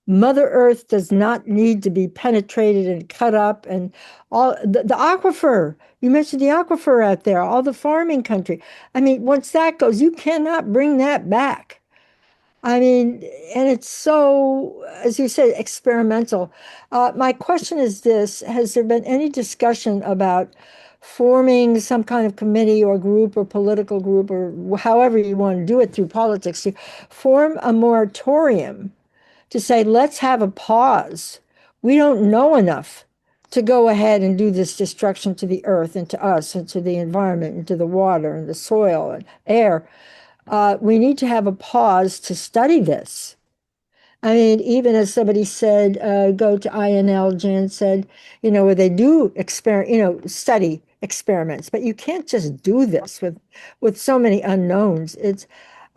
Mother Earth does not need to be penetrated and cut up, and all the aquifer. You mentioned the aquifer out there, all the farming country. I mean, once that goes, you cannot bring that back. I mean, and it's so, as you said, experimental. My question is this: has there been any discussion about forming some kind of committee or group or political group, or however you want to do it through politics, to form a moratorium to say, let's have a pause. We don't know enough to go ahead and do this destruction to the earth and to us and to the environment and to the water and the soil and air. We need to have a pause to study this. I mean, even as somebody said, go to INL, Jan said, where they do study experiments, but you can't just do this with so many unknowns.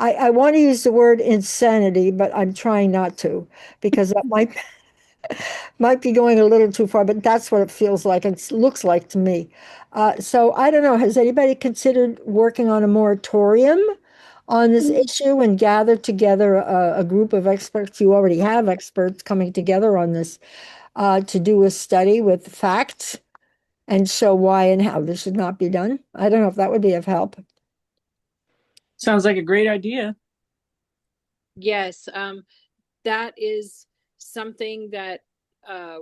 I want to use the word insanity, but I'm trying not to, because that might be going a little too far, but that's what it feels like and looks like to me. So I don't know. Has anybody considered working on a moratorium on this issue and gather together a group of experts? You already have experts coming together on this to do a study with facts and show why and how this should not be done. I don't know if that would be of help. Sounds like a great idea. Yes, that is something that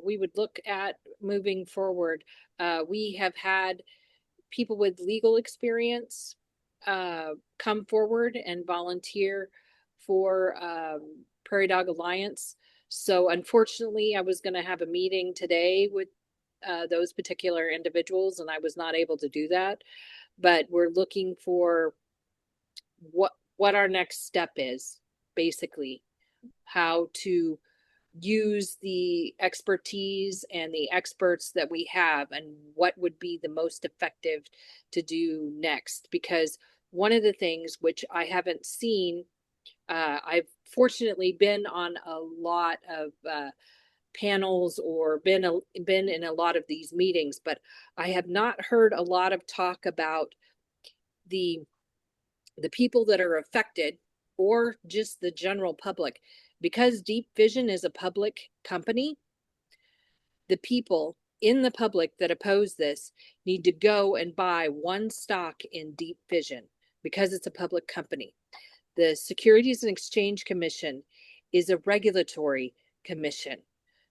we would look at moving forward. We have had people with legal experience come forward and volunteer for Prairie Dog Alliance. So unfortunately, I was going to have a meeting today with those particular individuals, and I was not able to do that. But we're looking for what our next step is, basically, how to use the expertise and the experts that we have and what would be the most effective to do next. Because one of the things which I haven't seen, I've fortunately been on a lot of panels or been in a lot of these meetings, but I have not heard a lot of talk about the people that are affected or just the general public. Because Deep Fission is a public company, the people in the public that oppose this need to go and buy one stock in Deep Fission because it's a public company. The Securities and Exchange Commission is a regulatory commission.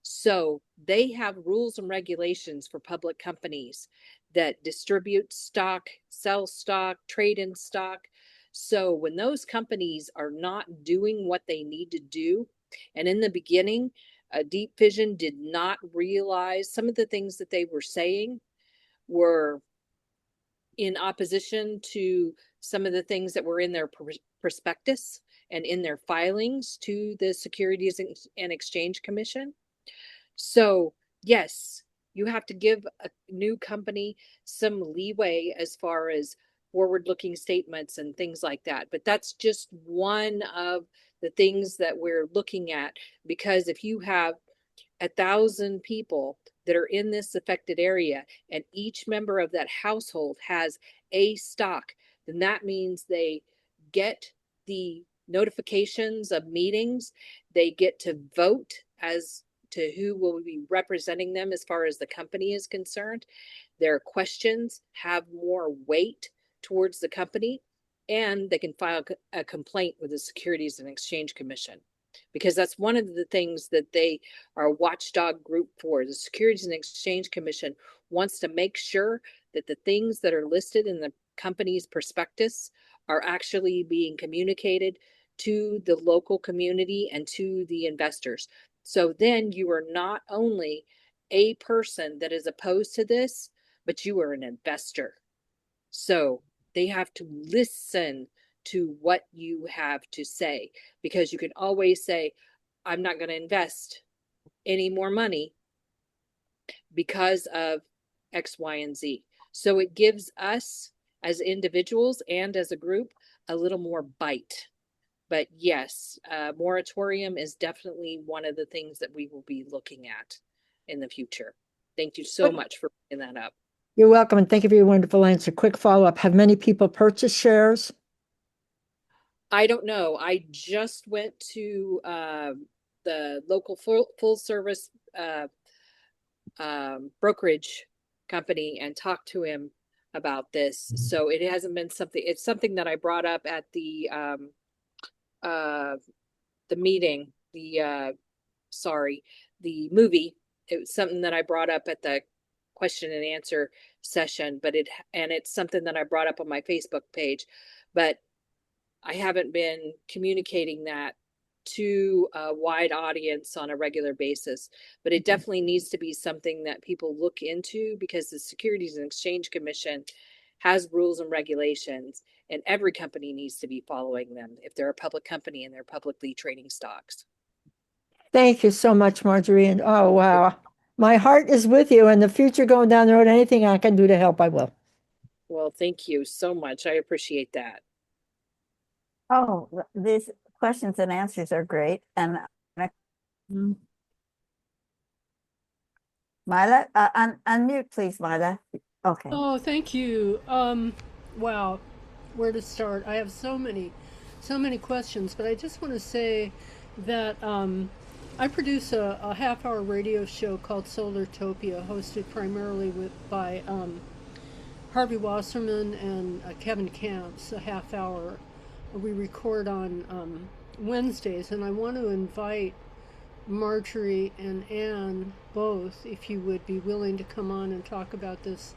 So they have rules and regulations for public companies that distribute stock, sell stock, trade in stock. So when those companies are not doing what they need to do, and in the beginning, Deep Fission did not realize some of the things that they were saying were in opposition to some of the things that were in their prospectus and in their filings to the Securities and Exchange Commission. So, yes, you have to give a new company some leeway as far as forward-looking statements and things like that. But that's just one of the things that we're looking at, because if you have 1,000 people that are in this affected area and each member of that household has a stock, then that means they get the notifications of meetings, they get to vote as to who will be representing them as far as the company is concerned. Their questions have more weight towards the company, and they can file a complaint with the Securities and Exchange Commission, because that's one of the things that they are a watchdog group for. The Securities and Exchange Commission wants to make sure that the things that are listed in the company's prospectus are actually being communicated to the local community and to the investors. So then you are not only a person that is opposed to this, but you are an investor. So they have to listen to what you have to say, because you can always say, I'm not going to invest any more money because of X, Y, and Z. So it gives us as individuals and as a group a little more bite. But yes, moratorium is definitely one of the things that we will be looking at in the future. Thank you so much for bringing that up. You're welcome, and thank you for your wonderful answer. Quick follow-up. Have many people purchased shares? I don't know. I just went to the local full service brokerage company and talked to him about this. So it hasn't been something, it's something that I brought up at the meeting, the movie. It was something that I brought up at the question and answer session, but it's something that I brought up on my Facebook page, but I haven't been communicating that to a wide audience on a regular basis. But it definitely needs to be something that people look into, because the Securities and Exchange Commission has rules and regulations, and every company needs to be following them if they're a public company and they're publicly trading stocks. Thank you so much, Marjorie. And oh, wow. My heart is with you. In the future, going down the road, anything I can do to help, I will. Well, thank you so much. I appreciate that. Oh, these questions and answers are great. And Mila, unmute, please, Mila. Okay. Oh, thank you. Wow, where to start? I have so many questions, but I just want to say that I produce a half-hour radio show called Suellentrop, hosted primarily by Harvey Wasserman and Kevin Camps, a half hour. We record on Wednesdays, and I want to invite Marjorie and Ann both, if you would be willing to come on and talk about this.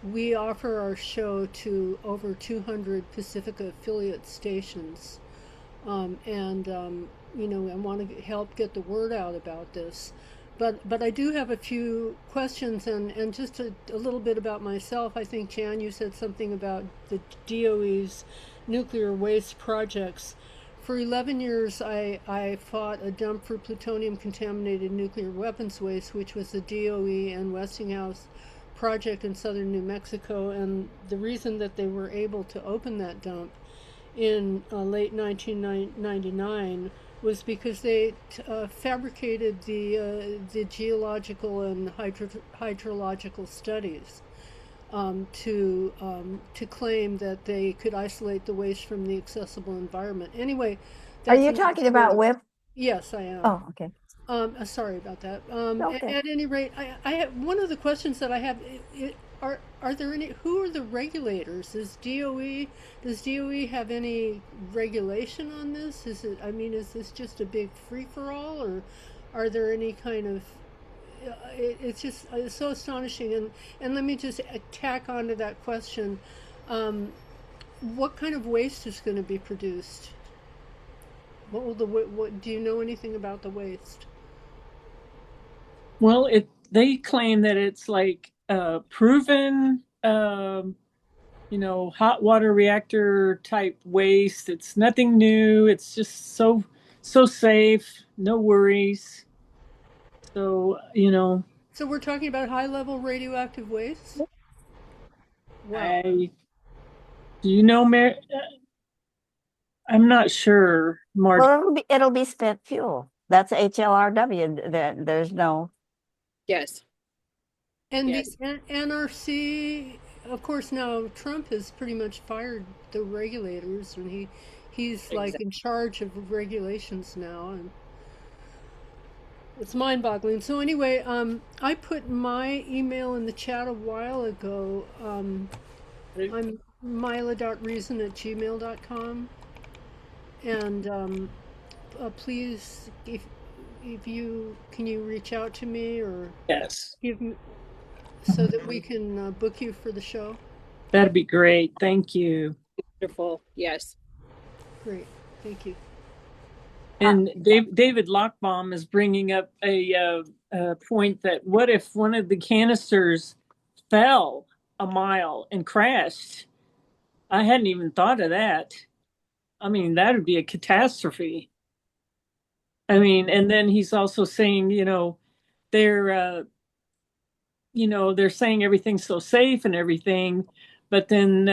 We offer our show to over 200 Pacifica affiliate stations, and I want to help get the word out about this. But I do have a few questions, and just a little bit about myself. I think, Jan, you said something about the DOE's nuclear waste projects. For 11 years, I fought a dump for plutonium-contaminated nuclear weapons waste, which was the DOE and Westinghouse project in southern New Mexico. And the reason that they were able to open that dump in late 1999 was because they fabricated the geological and hydrological studies to claim that they could isolate the waste from the accessible environment. Anyway, Are that's you another talking about story. WIP? Yes, I am. Oh, okay. Sorry about that. Okay. At any rate, I have one of the questions that I have. Are there any? Who are the regulators? Does DOE have any regulation on this? Is it? I mean, is this just a big free for all, or are there any kind of? It's just it's so astonishing. And let me just tack onto that question. What kind of waste is going to be produced? What will what do you know anything about the waste? Well, they claim that it's like proven, hot water reactor type waste. It's nothing new. It's just so safe, no worries. So, So we're talking about high level radioactive waste? Wow. do you know, I'm not sure, Mark. Well, it'll be spent fuel. That's HLRW. There's no. Yes. And Yes. the NRC, of course, now Trump has pretty much fired the regulators, and he's like in charge of regulations now, and it's mind-boggling. So anyway, I put my email in the chat a while ago. I'm mila.reason@gmail.com, and please, if you can you reach out to me or Yes, give me so that we can book you for the show. that'd be great. Thank you. Wonderful. Yes. Great, thank you. And David Lockbaum is bringing up a point that what if one of the canisters fell a mile and crashed? I hadn't even thought of that. I mean, that would be a catastrophe. I mean, and then he's also saying, they're, they're saying everything's so safe and everything, but then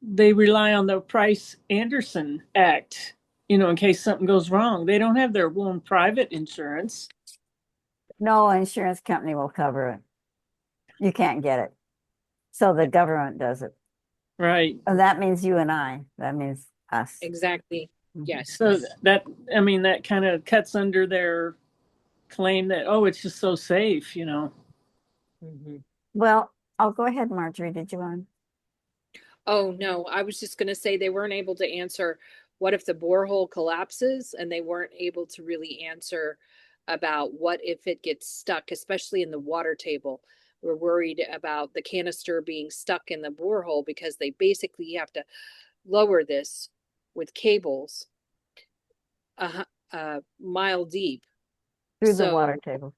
they rely on the Price-Anderson Act, in case something goes wrong. They don't have their own private insurance. No insurance company will cover it. You can't get it. So the government does it. Right. And that means you and I. That means us. Exactly. Yes. So that kind of cuts under their claim that, oh, it's just so safe, Well, I'll go ahead, Marjorie. Did you want? Oh, no, I was just going to say they weren't able to answer what if the borehole collapses, and they weren't able to really answer about what if it gets stuck, especially in the water table. We're worried about the canister being stuck in the borehole because they basically have to lower this with cables a mile deep. Through the water table.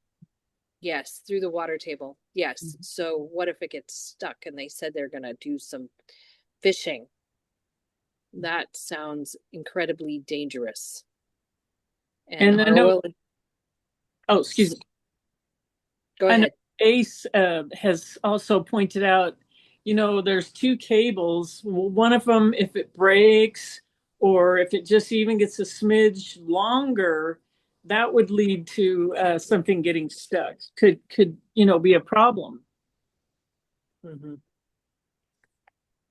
Yes, through the water table. Yes. So what if it gets stuck? And they said they're going to do some fishing. That sounds incredibly dangerous. And I know. Oh, excuse me. Go ahead. ACE has also pointed out, there's two cables. One of them, if it breaks or if it just even gets a smidge longer, that would lead to something getting stuck. Could be a problem. Mm-hmm.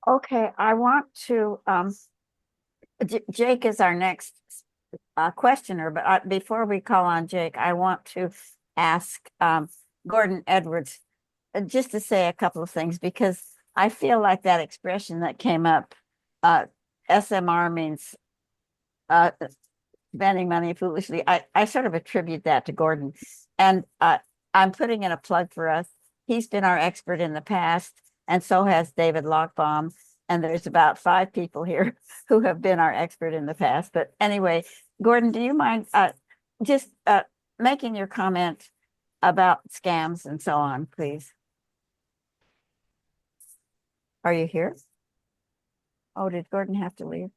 Okay, I want to. Jake is our next questioner, but before we call on Jake, I want to ask Gordon Edwards just to say a couple of things, because I feel like that expression that came up, SMR means spending money foolishly. I sort of attribute that to Gordon, and I'm putting in a plug for us. He's been our expert in the past, and so has David Lockbaum. And there's about 5 people here who have been our expert in the past. But anyway, Gordon, do you mind just making your comment about scams and so on, please? Are you here? Oh, did Gordon have to leave?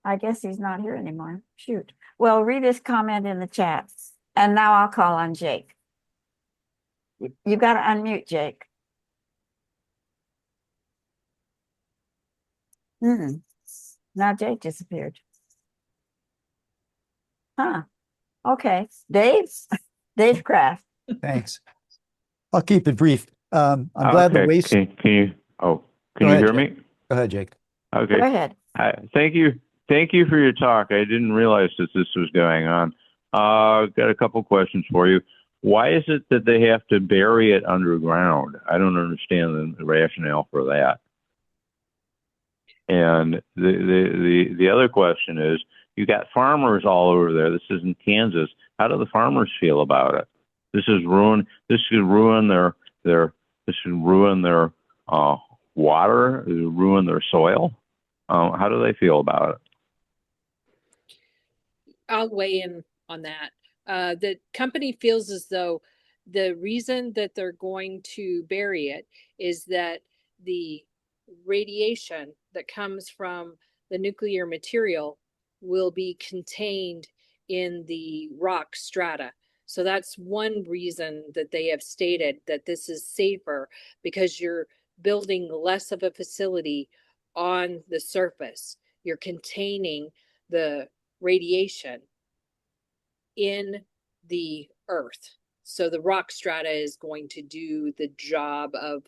I guess he's not here anymore. Shoot. Well, read his comment in the chat. And now I'll call on Jake. You got to unmute, Jake. Now Jake disappeared. Huh. Okay. Dave Kraft. Thanks. I'll keep it brief. I'm glad the waste. Can you Go you ahead, hear Jake. me? Go ahead, Jake. Okay. Go ahead. Thank you. Thank you for your talk. I didn't realize that this was going on. Got a couple questions for you. Why is it that they have to bury it underground? I don't understand the rationale for that. And the other question is, you got farmers all over there. This is in Kansas. How do the farmers feel about it? This is ruin. This could ruin their this should ruin their water. It would ruin their soil. How do they feel about it? I'll weigh in on that. The company feels as though the reason that they're going to bury it is that the radiation that comes from the nuclear material will be contained in the rock strata. So that's one reason that they have stated that this is safer, because you're building less of a facility on the surface. You're containing the radiation in the earth. So the rock strata is going to do the job of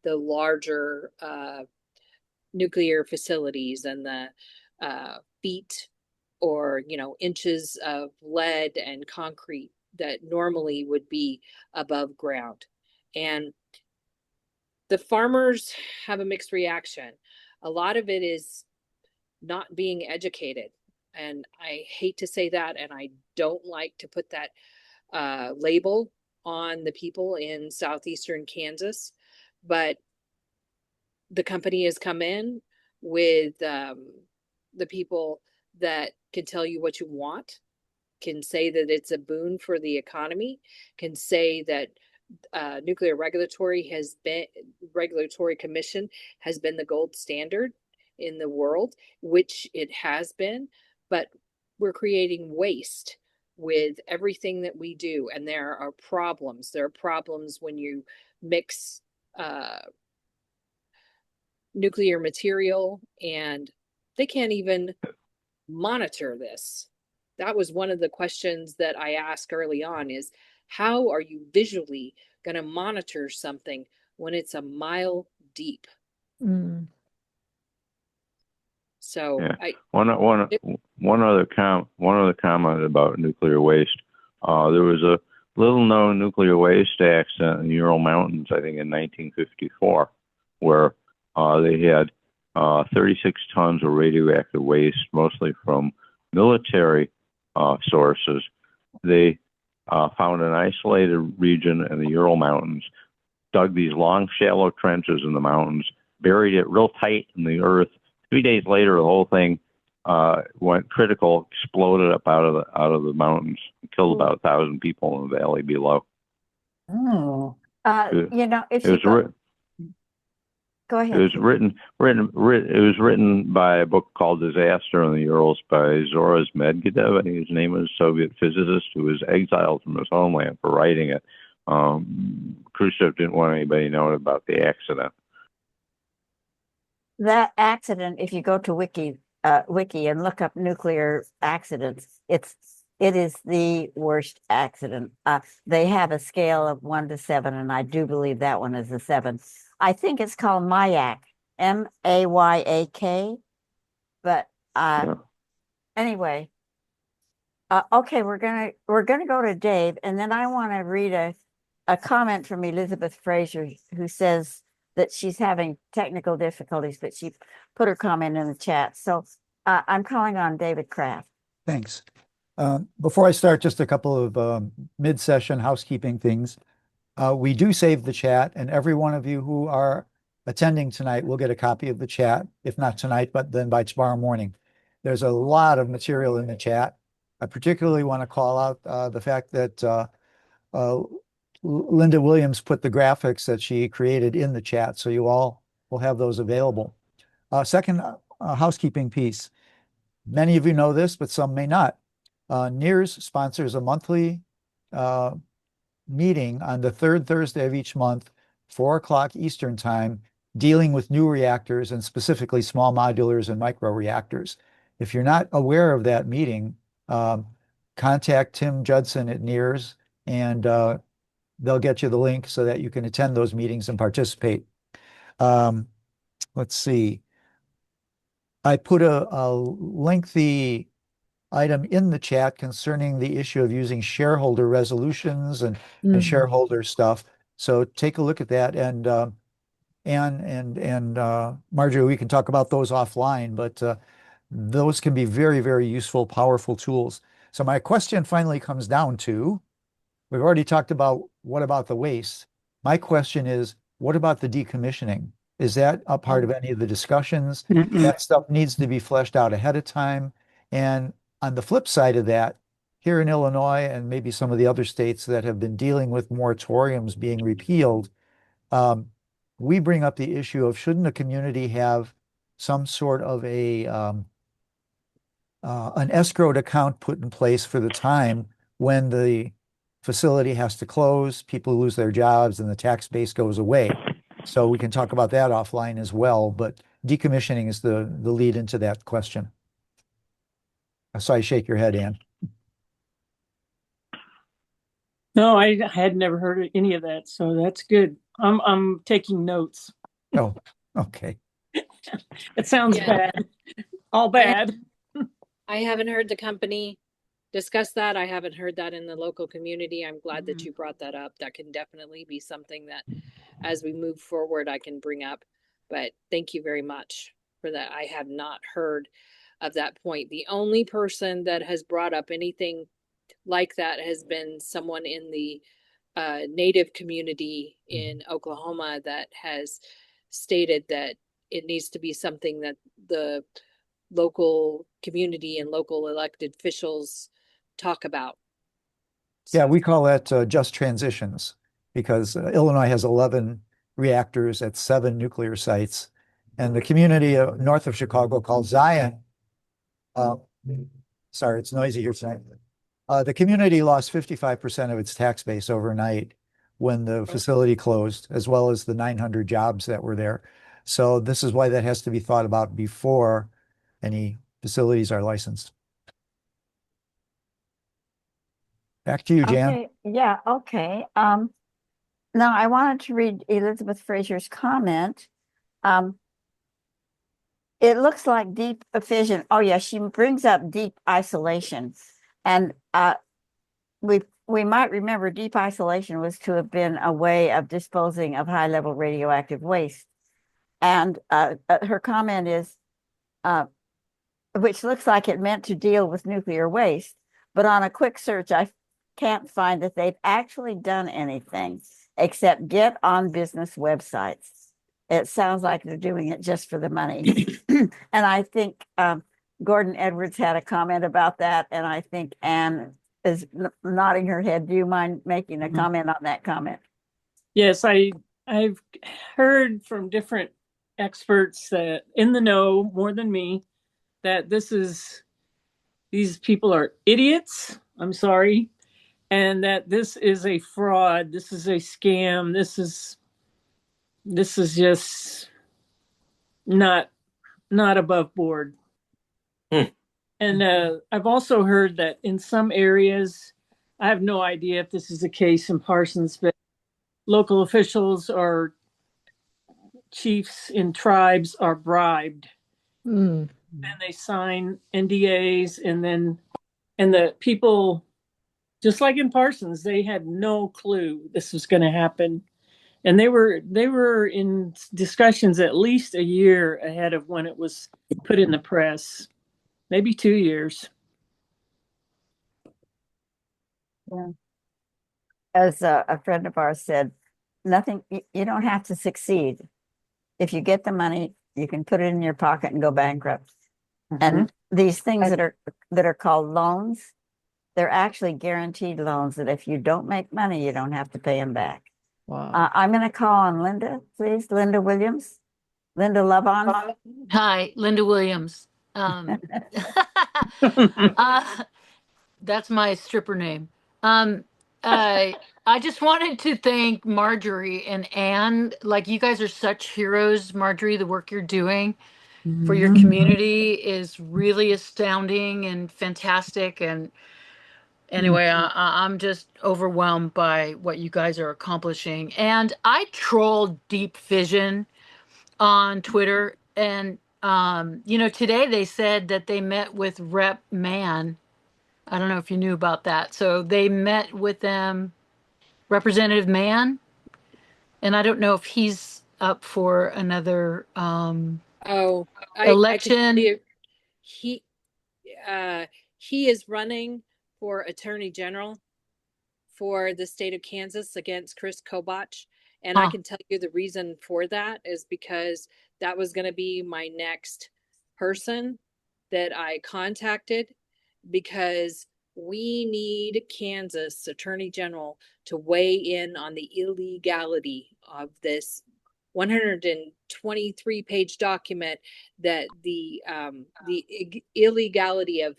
the larger nuclear facilities, and the feet or inches of lead and concrete that normally would be above ground. And the farmers have a mixed reaction. A lot of it is not being educated. And I hate to say that, and I don't like to put that label on the people in southeastern Kansas, but the company has come in with the people that can tell you what you want, can say that it's a boon for the economy, can say that nuclear regulatory commission has been the gold standard in the world, which it has been, but we're creating waste with everything that we do. And there are problems. There are problems when you mix nuclear material, and they can't even monitor this. That was one of the questions that I asked early on, is how are you visually going to monitor something when it's a mile deep? So yeah. One other comment about nuclear waste. There was a little known nuclear waste accident in the Ural Mountains, I think in 1954, where they had 36 tons of radioactive waste, mostly from military sources. They found an isolated region in the Ural Mountains, dug these long, shallow trenches in the mountains, buried it real tight in the earth. 3 days later, the whole thing went critical, exploded up out of the mountains, killed about 1,000 people in the valley below. Oh, It if was you go ahead. It was written by a book called Disaster in the Urals by Zoras Medvedev. I think his name is, a Soviet physicist who was exiled from his homeland for writing it. Khrushchev didn't want anybody knowing about the accident. That accident, if you go to Wiki and look up nuclear accidents, it is the worst accident. They have a scale of 1 to 7, and I do believe that one is a 7. I think it's called Mayak, Mayak. But anyway, okay, we're gonna go to Dave, and then I want to read a comment from Elizabeth Fraser, who says that she's having technical difficulties, but she put her comment in the chat. So I'm calling on David Kraft. Thanks. Before I start, just a couple of mid-session housekeeping things. We do save the chat, and every one of you who are attending tonight will get a copy of the chat, if not tonight, but then by tomorrow morning. There's a lot of material in the chat. I particularly want to call out the fact that Linda Williams put the graphics that she created in the chat, so you all will have those available. Second housekeeping piece. Many of you know this, but some may not. NEARS sponsors a monthly meeting on the third Thursday of each month, 4 o'clock Eastern time, dealing with new reactors and specifically small modulars and micro-reactors. If you're not aware of that meeting, contact Tim Judson at NEARS, and they'll get you the link so that you can attend those meetings and participate. Let's see. I put a lengthy item in the chat concerning the issue of using shareholder resolutions and shareholder stuff. So take a look at that. And Ann and Marjorie, we can talk about those offline, but those can be very, very useful, powerful tools. So my question finally comes down to, we've already talked about what about the waste. My question is, what about the decommissioning? Is that a part of any of the discussions? That stuff needs to be fleshed out ahead of time. And on the flip side of that, here in Illinois and maybe some of the other states that have been dealing with moratoriums being repealed, we bring up the issue of shouldn't a community have some sort of an escrowed account put in place for the time when the facility has to close, people lose their jobs, and the tax base goes away. So we can talk about that offline as well, but decommissioning is the lead into that question. So I shake your head, Ann. No, I had never heard of any of that, so that's good. I'm taking notes. Oh, okay. It sounds bad. All bad. I haven't heard the company discuss that. I haven't heard that in the local community. I'm glad that you brought that up. That can definitely be something that as we move forward, I can bring up. But thank you very much for that. I have not heard of that point. The only person that has brought up anything like that has been someone in the Native community in Oklahoma that has stated that it needs to be something that the local community and local elected officials talk about. Yeah, we call that just transitions because Illinois has 11 reactors at 7 nuclear sites. And the community north of Chicago called Zion, sorry, it's noisy here tonight. The community lost 55% of its tax base overnight when the facility closed, as well as the 900 jobs that were there. So this is why that has to be thought about before any facilities are licensed. Back to you, Jan. Okay, yeah, okay. Now I wanted to read Elizabeth Fraser's comment. It looks like deep fission. Oh yeah, she brings up deep isolation. And we might remember deep isolation was to have been a way of disposing of high-level radioactive waste. And her comment is, which looks like it meant to deal with nuclear waste, but on a quick search, I can't find that they've actually done anything except get on business websites. It sounds like they're doing it just for the money. And I think Gordon Edwards had a comment about that, and I think Ann is nodding her head. Do you mind making a comment on that comment? Yes, I've heard from different experts that in the know more than me that these people are idiots. I'm sorry. And that this is a fraud. This is a scam. This is just not above board. And I've also heard that in some areas, I have no idea if this is the case in Parsons, but local officials or chiefs in tribes are bribed. And they sign NDAs, and the people, just like in Parsons, they had no clue this was going to happen. And they were in discussions at least a year ahead of when it was put in the press, maybe 2 years. Yeah. As a friend of ours said, you don't have to succeed. If you get the money, you can put it in your pocket and go bankrupt. And these things that are called loans, they're actually guaranteed loans that if you don't make money, you don't have to pay them back. Wow. I'm going to call on Linda, please. Linda Williams. Linda Lovon. Hi, Linda Williams. Um, uh, that's my stripper name. Um, I just wanted to thank Marjorie and Ann. Like, you guys are such heroes, Marjorie. The work you're doing for your community is really astounding and fantastic. And anyway, I'm just overwhelmed by what you guys are accomplishing. And I troll Deep Fission on Twitter. And, today they said that they met with Rep Mann. I don't know if you knew about that. So they met with them, Representative Mann, and I don't know if he's up for another Oh, I can tell election. you, he uh he is running for Attorney General for the state of Kansas against Chris Kobach. And I Huh. can tell you the reason for that is because that was going to be my next person that I contacted, because we need Kansas Attorney General to weigh in on the illegality of this 123-page document, that the illegality of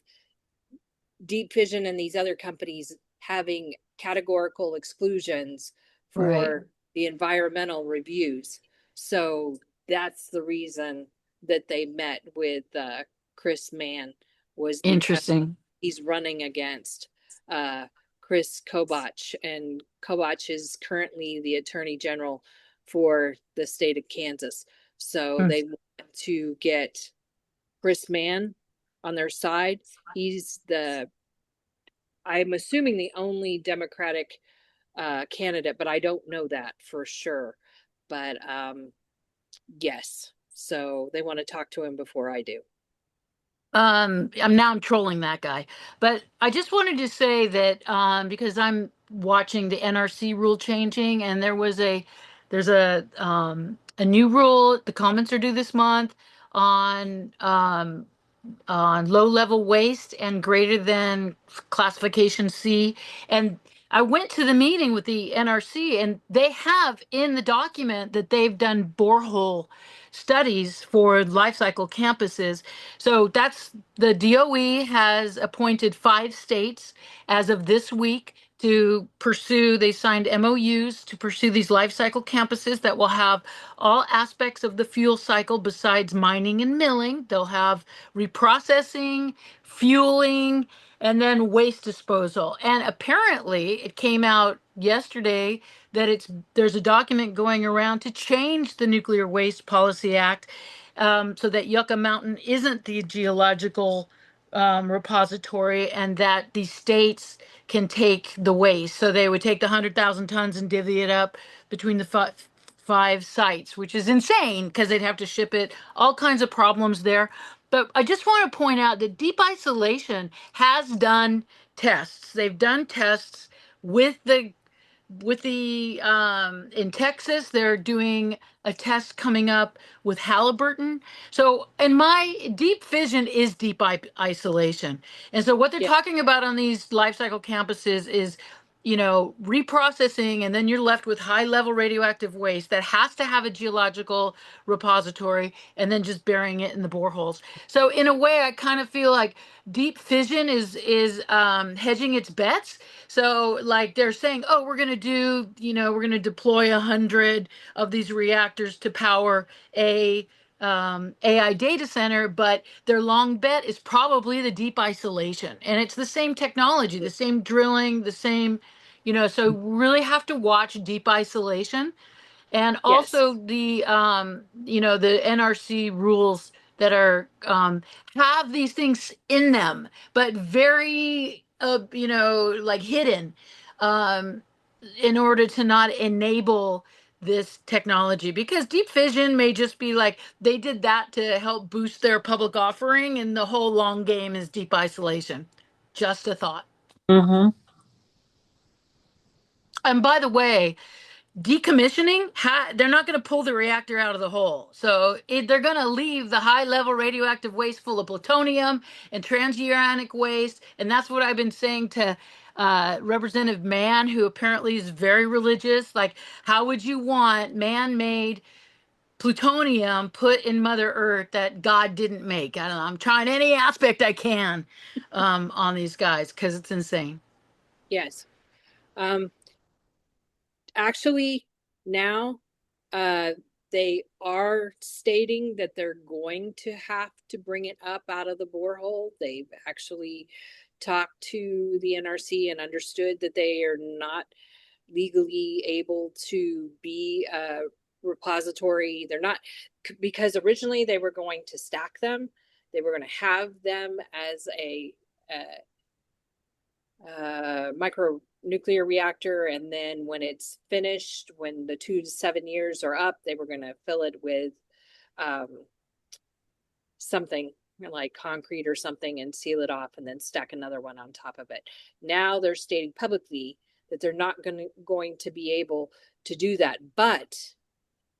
Deep Fission and these other companies having categorical exclusions Right. for the environmental reviews. So that's the reason that they met with Chris Mann, was because Interesting. he's running against uh, Chris Kobach, and Kobach is currently the Attorney General for the state of Kansas. So Hmm. they want to get Chris Mann on their side. He's I'm assuming the only Democratic candidate, but I don't know that for sure. But yes, so they want to talk to him before I do. I'm trolling that guy, but I just wanted to say that because I'm watching the NRC rule changing, and there's a new rule. The comments are due this month on low level waste and greater than classification C. And I went to the meeting with the NRC, and they have in the document that they've done borehole studies for life cycle campuses. So that's the DOE has appointed 5 states as of this week to pursue. They signed MOUs to pursue these life cycle campuses that will have all aspects of the fuel cycle besides mining and milling. They'll have reprocessing, fueling, and then waste disposal. And apparently, it came out yesterday that there's a document going around to change the Nuclear Waste Policy Act, so that Yucca Mountain isn't the geological repository, and that the states can take the waste. So they would take the 100,000 tons and divvy it up between the five sites, which is insane because they'd have to ship it. All kinds of problems there. But I just want to point out that Deep Isolation has done tests. They've done tests with the in Texas. They're doing a test coming up with Halliburton. So, and my Deep Fission is isolation. And so what they're Yeah. talking about on these life cycle campuses is, reprocessing, and then you're left with high level radioactive waste that has to have a geological repository, and then just burying it in the boreholes. So in a way, I kind of feel like Deep Fission is hedging its bets. So like they're saying, oh, we're going to deploy 100 of these reactors to power a AI data center, but their long bet is probably the deep isolation. And it's the same technology, the same drilling, the same, so really have to watch deep isolation. And Yes. also the NRC rules that are have these things in them, but very like hidden, um, in order to not enable this technology, because deep fission may just be like they did that to help boost their public offering, and the whole long game is deep isolation. Just a thought. Mm-hmm. And by the way, decommissioning, they're not going to pull the reactor out of the hole. So they're going to leave the high level radioactive waste full of plutonium and transuranic waste. And that's what I've been saying to Representative Mann, who apparently is very religious. Like, how would you want man made plutonium put in Mother Earth that God didn't make. I don't know. I'm trying any aspect I can on these guys because it's insane. Yes. Actually, now they are stating that they're going to have to bring it up out of the borehole. They've actually talked to the NRC and understood that they are not legally able to be a repository. They're not, because originally they were going to stack them. They were going to have them as a micro nuclear reactor, and then when it's finished, when the 2 to 7 years are up, they were going to fill it with something like concrete or something and seal it off and then stack another one on top of it. Now they're stating publicly that they're not going to be able to do that. But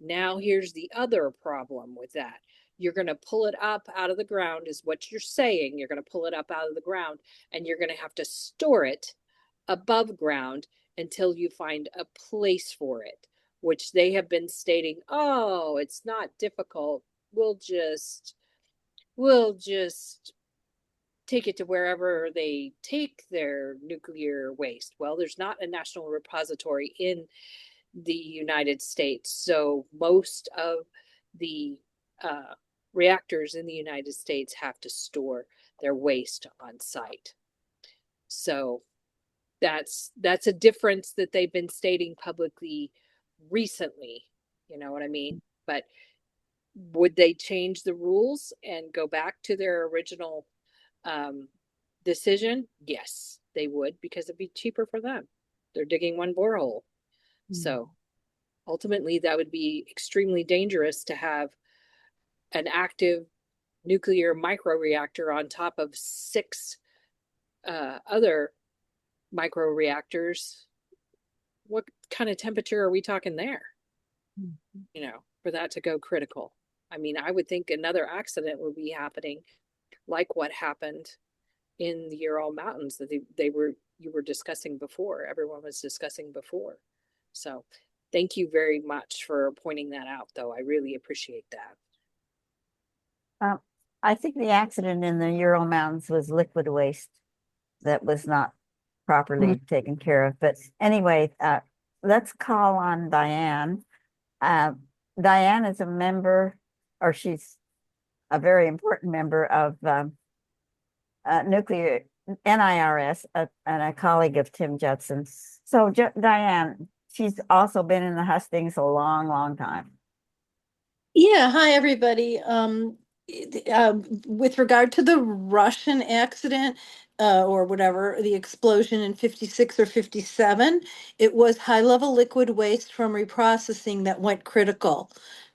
now here's the other problem with that. You're going to pull it up out of the ground is what you're saying. You're going to pull it up out of the ground and you're going to have to store it above ground until you find a place for it, which they have been stating, oh, it's not difficult. We'll just take it to wherever they take their nuclear waste. Well, there's not a national repository in the United States. So most of the reactors in the United States have to store their waste on site. So that's a difference that they've been stating publicly recently. You know what I mean? But would they change the rules and go back to their original decision? Yes, they would, because it'd be cheaper for them. They're digging one borehole. So ultimately, that would be extremely dangerous to have an active nuclear micro-reactor on top of 6 other micro-reactors. What kind of temperature are we talking there? You know, for that to go critical. I mean, I would think another accident would be happening, like what happened in the Ural Mountains that you were discussing before. Everyone was discussing before. So thank you very much for pointing that out, though. I really appreciate that. I think the accident in the Ural Mountains was liquid waste that was not properly taken care of. But anyway, let's call on Diane. Diane is a member, or she's a very important member of nuclear NIRS, and a colleague of Tim Judson's. So Diane, she's also been in the hustings a long, long time. Yeah, hi everybody. With regard to the Russian accident, or whatever, the explosion in 56 or 57, it was high-level liquid waste from reprocessing that went critical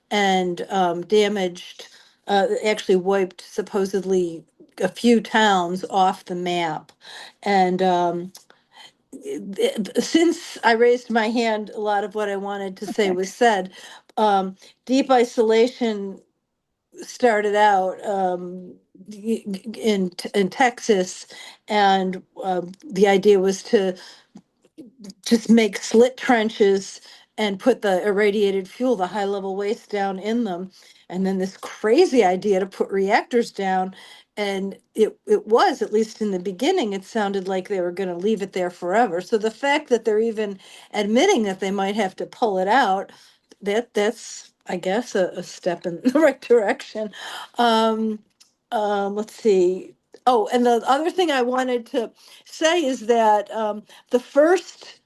and damaged, actually wiped supposedly a few towns off the map. And since I raised my hand, a lot of what I wanted to say was said. Deep isolation started out in Texas, and the idea was to just make slit trenches and put the irradiated fuel, the high level waste, down in them. And then this crazy idea to put reactors down. And it was, at least in the beginning, it sounded like they were going to leave it there forever. So the fact that they're even admitting that they might have to pull it out, that's, I guess, a step in the right direction. Let's see. Oh, and the other thing I wanted to say is that the first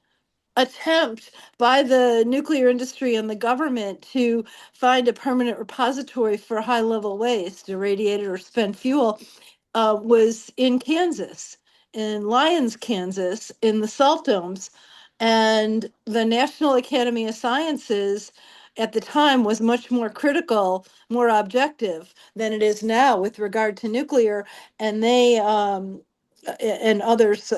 attempt by the nuclear industry and the government to find a permanent repository for high level waste, irradiated or spent fuel, was in Kansas, in Lyons, Kansas, in the salt domes. And the National Academy of Sciences at the time was much more critical, more objective than it is now with regard to nuclear. And they and others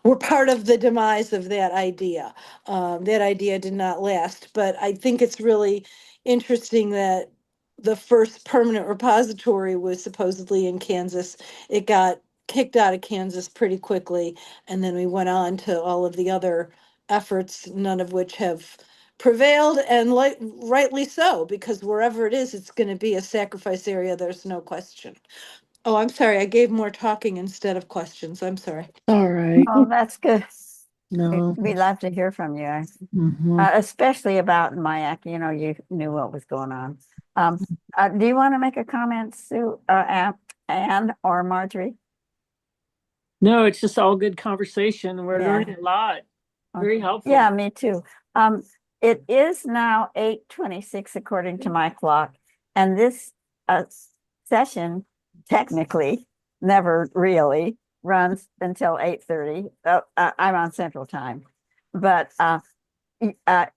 were part of the demise of that idea. That idea did not last, but I think it's really interesting that the first permanent repository was supposedly in Kansas. It got kicked out of Kansas pretty quickly, and then we went on to all of the other efforts, none of which have prevailed, and rightly so, because wherever it is, it's going to be a sacrifice area. There's no question. Oh, I'm sorry. I gave more talking instead of questions. I'm sorry. All right. Oh, that's good. No. We'd love to hear from you, especially about MIAC. You know, you knew what was going on. Do you want to make a comment, Sue, Ann or Marjorie? No, it's just all good conversation. We're Yeah. learning a lot. Very helpful. Yeah, me too. It is now 8:26 according to my clock, and this session technically never really runs until 8:30. I'm on Central Time, but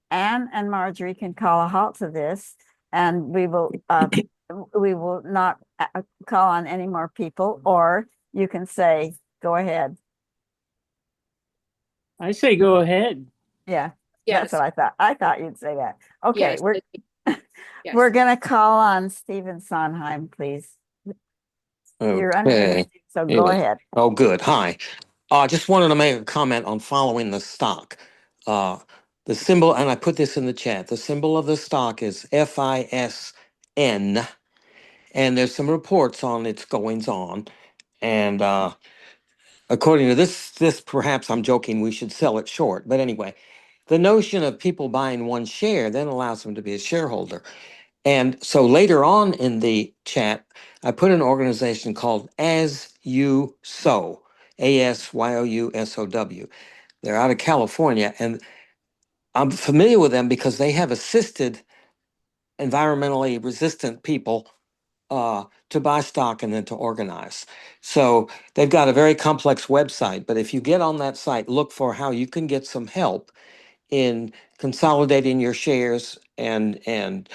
Ann and Marjorie can call a halt to this, and we will not call on any more people, or you can say, go ahead. I say go ahead. Yeah, Yes. that's what I thought. I thought you'd say that. Okay, Yes. Yes. we're gonna call on Stephen Sondheim, please. You're unmuted, Okay. so go Anyway. ahead. Oh, good. Hi. I just wanted to make a comment on following the stock. The symbol, and I put this in the chat, the symbol of the stock is FISN, and there's some reports on its goings on. And according to this perhaps I'm joking, we should sell it short. But anyway, the notion of people buying one share then allows them to be a shareholder. And so later on in the chat, I put an organization called As You Sow, ASYOUSOW. They're out of California, and I'm familiar with them because they have assisted environmentally resistant people to buy stock and then to organize. So they've got a very complex website, but if you get on that site, look for how you can get some help in consolidating your shares and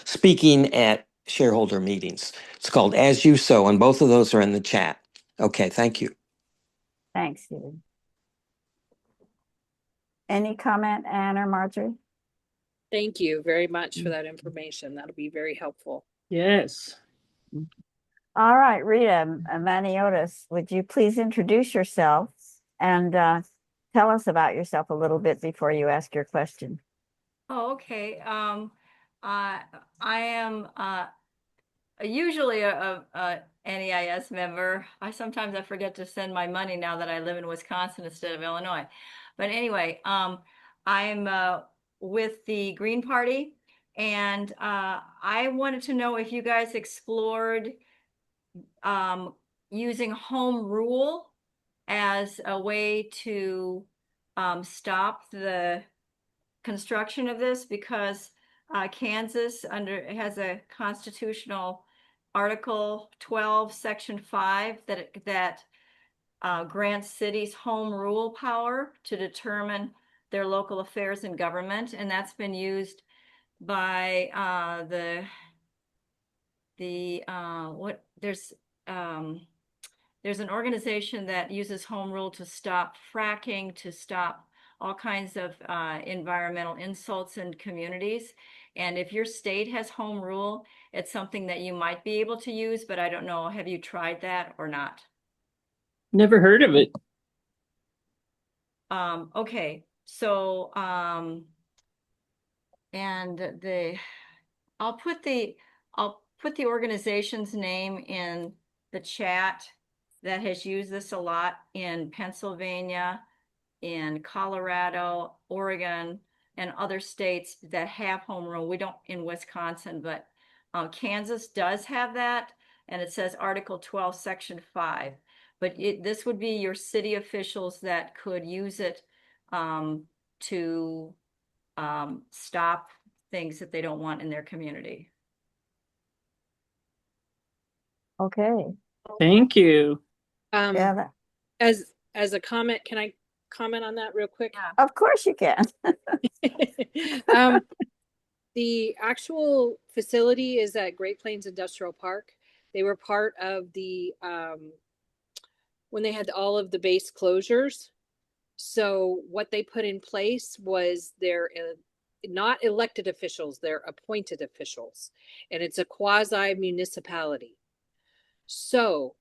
speaking at shareholder meetings. It's called As You Sow, and both of those are in the chat. Okay, thank you. Thanks, Stephen. Any comment, Ann or Marjorie? Thank you very much for that information. That'll be very helpful. Yes. All right, Rita Maniotis, would you please introduce yourself and tell us about yourself a little bit before you ask your question? Oh, okay. I am usually a NEIS member. Sometimes I forget to send my money now that I live in Wisconsin instead of Illinois. But anyway, I'm with the Green Party, and I wanted to know if you guys explored using home rule as a way to stop the construction of this, because Kansas has a constitutional Article 12, Section 5 that grants cities home rule power to determine their local affairs and government, and that's been used by there's an organization that uses home rule to stop fracking, to stop all kinds of environmental insults in communities. And if your state has home rule, it's something that you might be able to use, but I don't know, have you tried that or not? Never heard of it. Okay, so I'll put the organization's name in the chat that has used this a lot in Pennsylvania, in Colorado, Oregon, and other states that have home rule. We don't in Wisconsin, but Kansas does have that, and it says Article 12, Section 5. But this would be your city officials that could use it to stop things that they don't want in their community. Okay. Thank you. Yeah, As a comment, can I comment on that real quick? of course you can. The actual facility is at Great Plains Industrial Park. They were part of the when they had all of the base closures. So what they put in place was their not elected officials, they're appointed officials, and it's a quasi municipality. So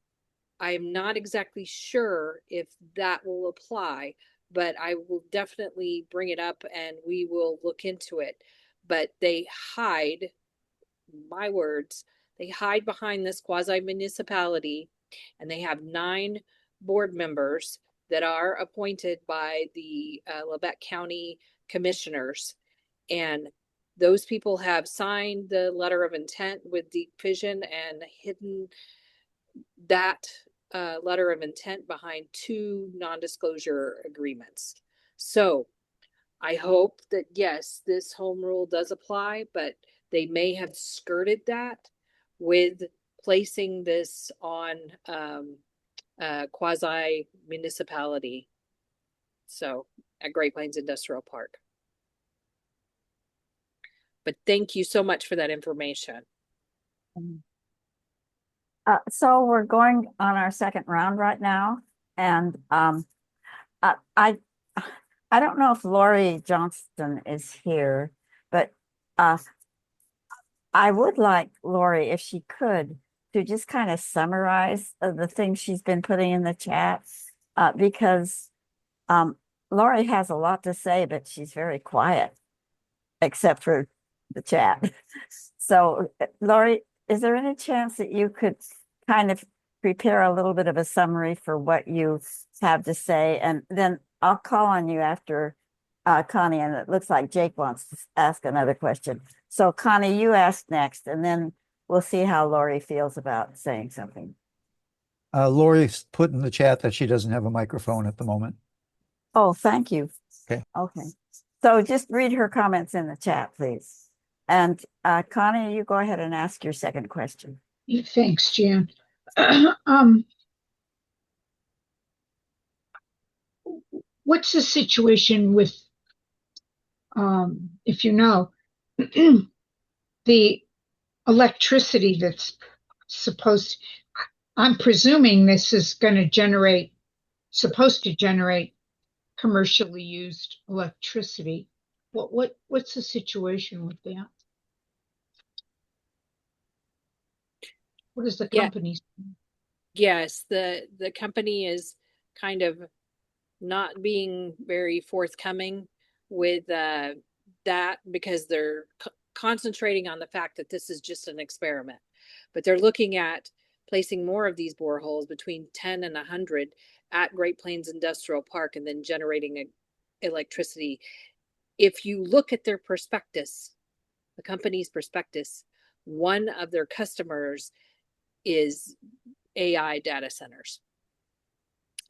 I'm not exactly sure if that will apply, but I will definitely bring it up and we will look into it. But they hide, my words, they hide behind this quasi municipality, and they have 9 board members that are appointed by the Lebec County commissioners. And those people have signed the letter of intent with Deep Fission and hidden that letter of intent behind 2 non-disclosure agreements. So I hope that, yes, this home rule does apply, but they may have skirted that with placing this on quasi municipality. So at Great Plains Industrial Park. But thank you so much for that information. So we're going on our second round right now, and I don't know if Lori Johnston is here, but I would like Lori, if she could, to just kind of summarize the things she's been putting in the chat, because Lori has a lot to say, but she's very quiet, except for the chat. So, Lori, is there any chance that you could kind of prepare a little bit of a summary for what you have to say? And then I'll call on you after Connie, and it looks like Jake wants to ask another question. So Connie, you ask next, and then we'll see how Lori feels about saying something. Lori's put in the chat that she doesn't have a microphone at the moment. Oh, thank you. Okay. Okay. So just read her comments in the chat, please. And Connie, you go ahead and ask your second question. Thanks, Jan. What's the situation with, if you know, the electricity that's I'm presuming this is going to supposed to generate commercially used electricity. What's the situation with that? What is the company? Yes, the company is kind of not being very forthcoming with that, because they're concentrating on the fact that this is just an experiment. But they're looking at placing more of these boreholes, between 10 and 100, at Great Plains Industrial Park, and then generating electricity. If you look at their prospectus, the company's prospectus, one of their customers is AI data centers.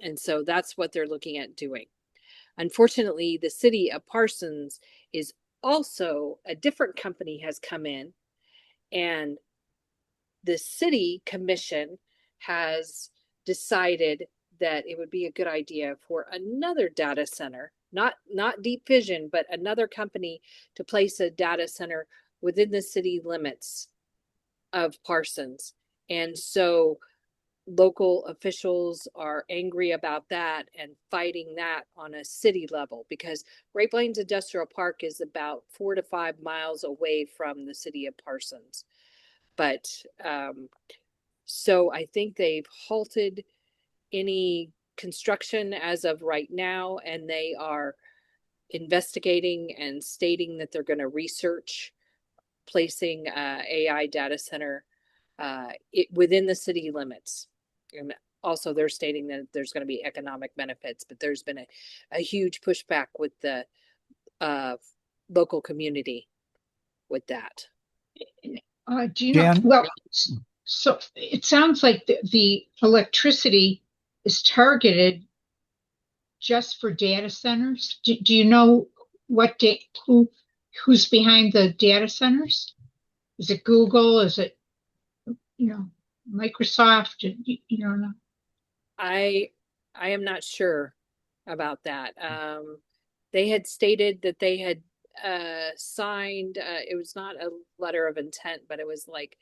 And so that's what they're looking at doing. Unfortunately, the city of Parsons is also, a different company has come in, and the city commission has decided that it would be a good idea for another data center, not Deep Fission, but another company, to place a data center within the city limits of Parsons. And so local officials are angry about that and fighting that on a city level, because Great Plains Industrial Park is about 4 to 5 miles away from the city of Parsons. But so I think they've halted any construction as of right now, and they are investigating and stating that they're going to research placing AI data center within the city limits. And also they're stating that there's going to be economic benefits, but there's been a huge pushback with the local community with that. Do you know? Well, so it sounds like the electricity is targeted just for data centers. Do you know who's behind the data centers? Is it Google? Is it, Microsoft? You don't know? I am not sure about that. They had stated that they had signed, it was not a letter of intent, but it was like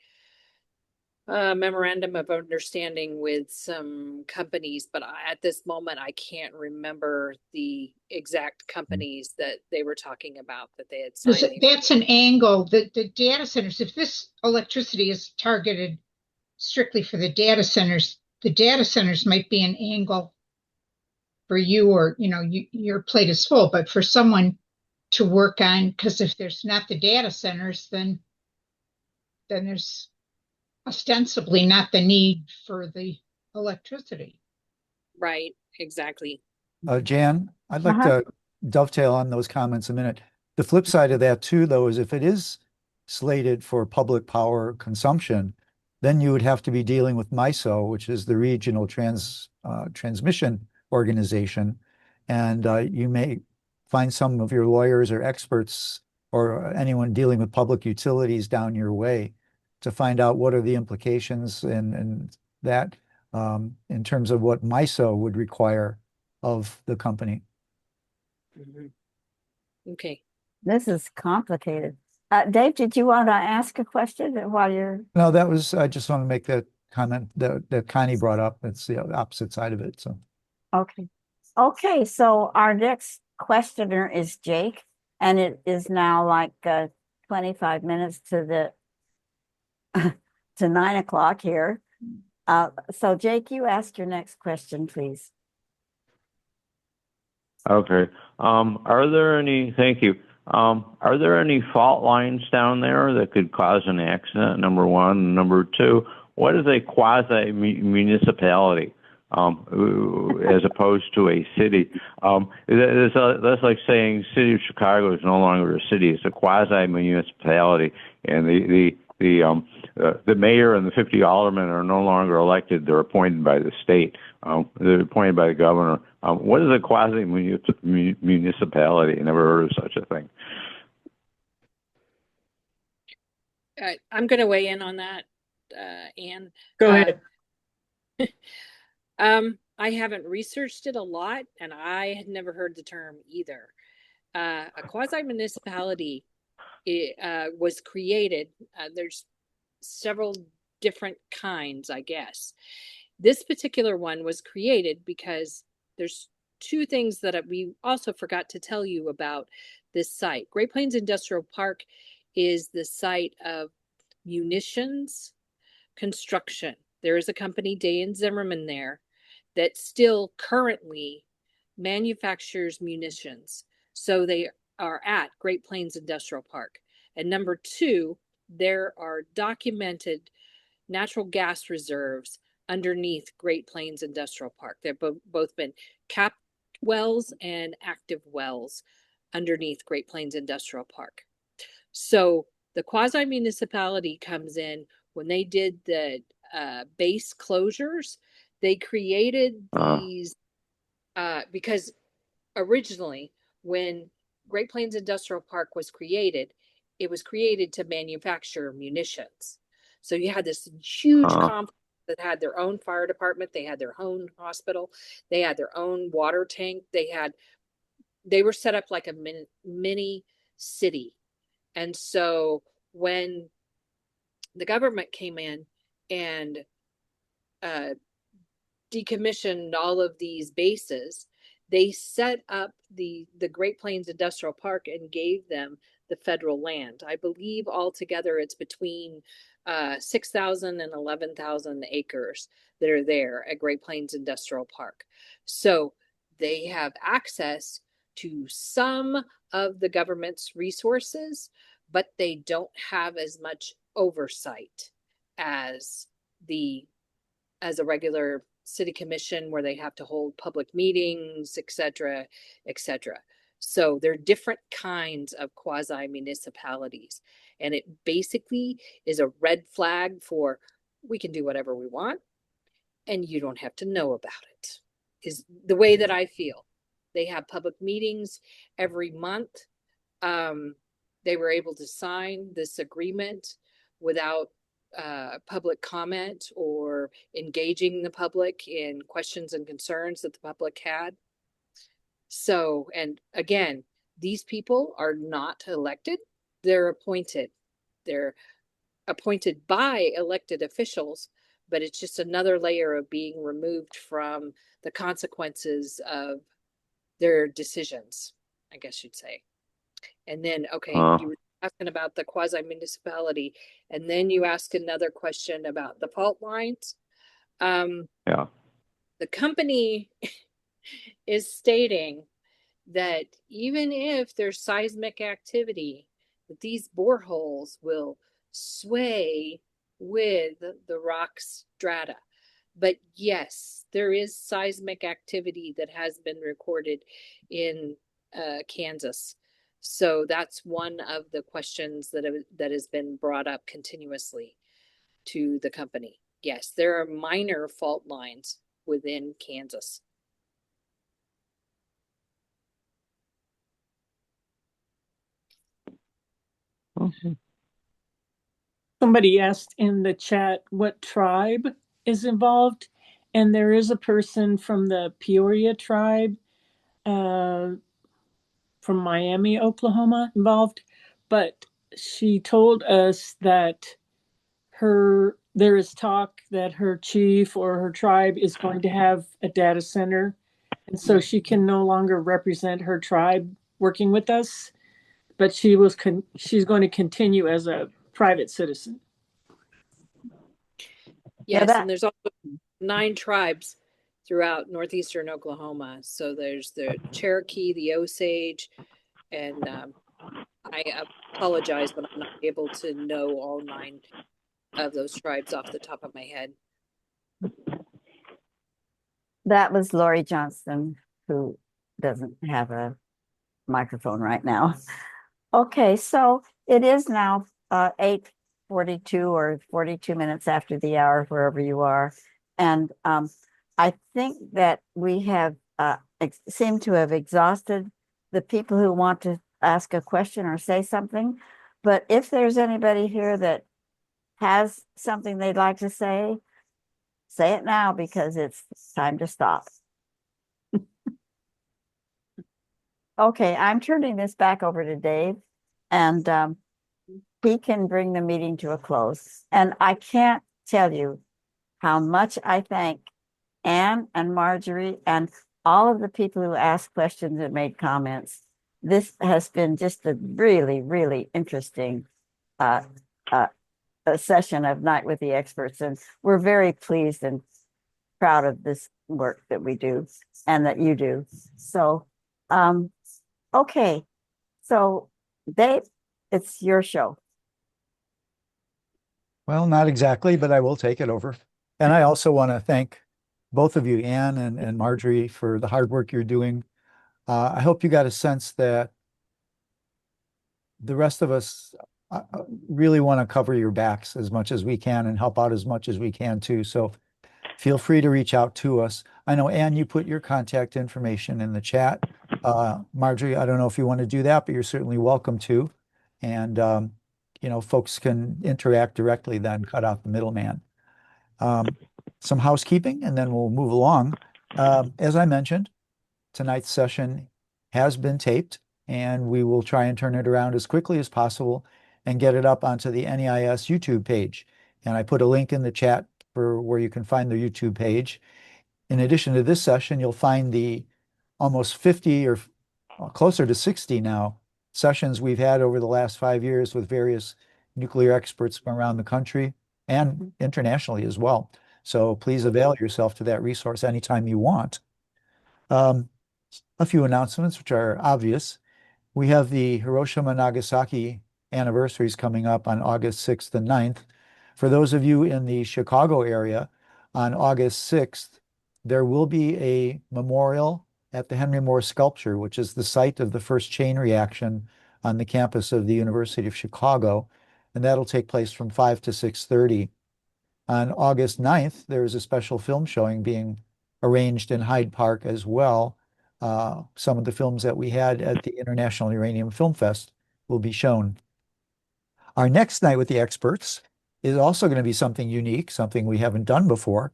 a memorandum of understanding with some companies, but at this moment I can't remember the exact companies that they were talking about that they had signed. That's an angle. The data centers, if this electricity is targeted strictly for the data centers might be an angle for you, or, your plate is full, but for someone to work on, because if there's not the data centers, then there's ostensibly not the need for the electricity. Right, exactly. Jan, I'd like Uh-huh. to dovetail on those comments a minute. The flip side of that too, though, is if it is slated for public power consumption, then you would have to be dealing with MISO, which is the Regional Transmission Organization. And you may find some of your lawyers or experts or anyone dealing with public utilities down your way to find out what are the implications and that in terms of what MISO would require of the company. Okay. This is complicated. Dave, did you want to ask a question while you're? No, I just want to make that comment that Connie brought up. It's the opposite side of it. So, Okay. Okay, so our next questioner is Jake, and it is now like 25 minutes to the to 9 o'clock here. So Jake, you ask your next question, please. Okay. Thank you. Are there any fault lines down there that could cause an accident? Number one. Number two, what is a quasi municipality as opposed to a city? That's like saying city of Chicago is no longer a city; it's a quasi municipality, and the mayor and the 50 aldermen are no longer elected; they're appointed by the state. They're appointed by the governor. What is a quasi municipality? I never heard of such a thing. I'm going to weigh in on that, Ann. Go ahead. I haven't researched it a lot, and I had never heard the term either. A quasi-municipality was created. There's several different kinds, I guess. This particular one was created because there's two things that we also forgot to tell you about this site. Great Plains Industrial Park is the site of munitions construction. There is a company, Day and Zimmerman, there that still currently manufactures munitions. So they are at Great Plains Industrial Park. And number two, there are documented natural gas reserves underneath Great Plains Industrial Park. They've both been capped wells and active wells underneath Great Plains Industrial Park. So the quasi-municipality comes in when they did the base closures. They created these because originally when Great Plains Industrial Park was created, it was created to manufacture munitions. So you had this huge complex that had their own fire department, they had their own hospital, they had their own water tank, they were set up like a mini city. And so when the government came in and decommissioned all of these bases, they set up the Great Plains Industrial Park and gave them the federal land. I believe altogether it's between 6,000 and 11,000 acres that are there at Great Plains Industrial Park. So they have access to some of the government's resources, but they don't have as much oversight as a regular city commission where they have to hold public meetings, et cetera, et cetera. So there are different kinds of quasi-municipalities. And it basically is a red flag for we can do whatever we want and you don't have to know about it, is the way that I feel. They have public meetings every month. They were able to sign this agreement without public comment or engaging the public in questions and concerns that the public had. So, and again, these people are not elected, they're appointed. They're appointed by elected officials, but it's just another layer of being removed from the consequences of their decisions, I guess you'd say. And then, okay, you were asking about the quasi-municipality, and then you asked another question about the fault lines. Yeah. The company is stating that even if there's seismic activity, that these boreholes will sway with the rock strata. But yes, there is seismic activity that has been recorded in Kansas. So that's one of the questions that has been brought up continuously to the company. Yes, there are minor fault lines within Kansas. Okay. Somebody asked in the chat what tribe is involved, and there is a person from the Peoria tribe from Miami, Oklahoma involved, but she told us that there is talk that her chief or her tribe is going to have a data center, and so she can no longer represent her tribe working with us, but she's going to continue as a private citizen. Yes, and there's also 9 tribes throughout northeastern Oklahoma. So there's the Cherokee, the Osage, and I apologize, but I'm not able to know all 9 of those tribes off the top of my head. That was Lori Johnston, who doesn't have a microphone right now. Okay, so it is now 8:42 or 42 minutes after the hour, wherever you are. And I think that we have seem to have exhausted the people who want to ask a question or say something. But if there's anybody here that has something they'd like to say it now, because it's time to stop. Okay, I'm turning this back over to Dave, and he can bring the meeting to a close. And I can't tell you how much I thank Ann and Marjorie and all of the people who asked questions and made comments. This has been just a really, really interesting session of Night with the Experts. And we're very pleased and proud of this work that we do and that you do. So, okay. So, Dave, it's your show. Well, not exactly, but I will take it over. And I also want to thank both of you, Ann and Marjorie, for the hard work you're doing. I hope you got a sense that the rest of us really want to cover your backs as much as we can and help out as much as we can too. So feel free to reach out to us. I know, Ann, you put your contact information in the chat. Marjorie, I don't know if you want to do that, but you're certainly welcome to. And, you know, folks can interact directly then, cut out the middleman. Some housekeeping, and then we'll move along. As I mentioned, tonight's session has been taped, and we will try and turn it around as quickly as possible and get it up onto the NEIS YouTube page. And I put a link in the chat for where you can find the YouTube page. In addition to this session, you'll find the almost 50 or closer to 60 now sessions we've had over the last 5 years with various nuclear experts from around the country and internationally as well. So please avail yourself to that resource anytime you want. A few announcements, which are obvious. We have the Hiroshima-Nagasaki anniversaries coming up on August 6th and 9th. For those of you in the Chicago area, on August 6th, there will be a memorial at the Henry Moore Sculpture, which is the site of the first chain reaction on the campus of the University of Chicago, and that'll take place from 5 to 6:30. On August 9th, there is a special film showing being arranged in Hyde Park as well. Some of the films that we had at the International Uranium Film Fest will be shown. Our next Night with the Experts is also going to be something unique, something we haven't done before.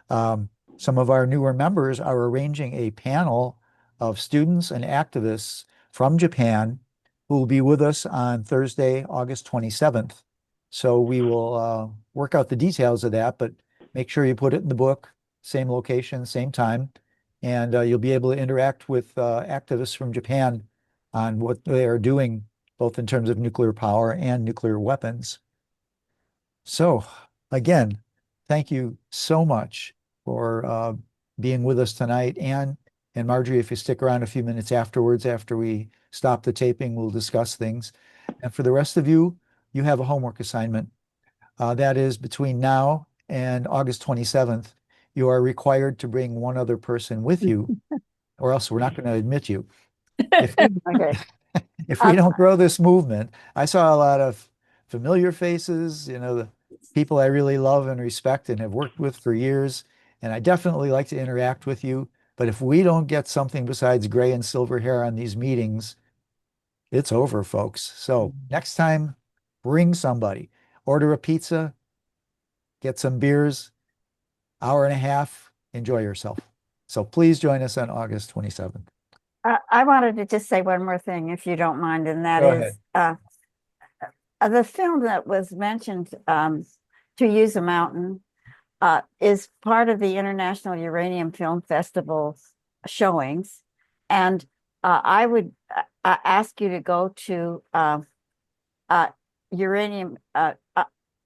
Some of our newer members are arranging a panel of students and activists from Japan who will be with us on Thursday, August 27th. So we will work out the details of that, but make sure you put it in the book, same location, same time, and you'll be able to interact with activists from Japan on what they are doing, both in terms of nuclear power and nuclear weapons. So again, thank you so much for being with us tonight. And And Marjorie, if you stick around a few minutes afterwards, after we stop the taping, we'll discuss things. And for the rest of you, you have a homework assignment. That is between now and August 27th. You are required to bring one other person with you, or else we're not going to admit you. If we, Okay. if we don't grow this movement, I saw a lot of familiar faces, the people I really love and respect and have worked with for years. And I definitely like to interact with you. But if we don't get something besides gray and silver hair on these meetings, it's over, folks. So next time, bring somebody. Order a pizza, get some beers, hour and a half, enjoy yourself. So please join us on August 27th. I wanted to just say one more thing, if you don't mind, and that Go is the film that was mentioned, To Use a Mountain, is part of the International Uranium Film Festival showings. And I would ask you to go to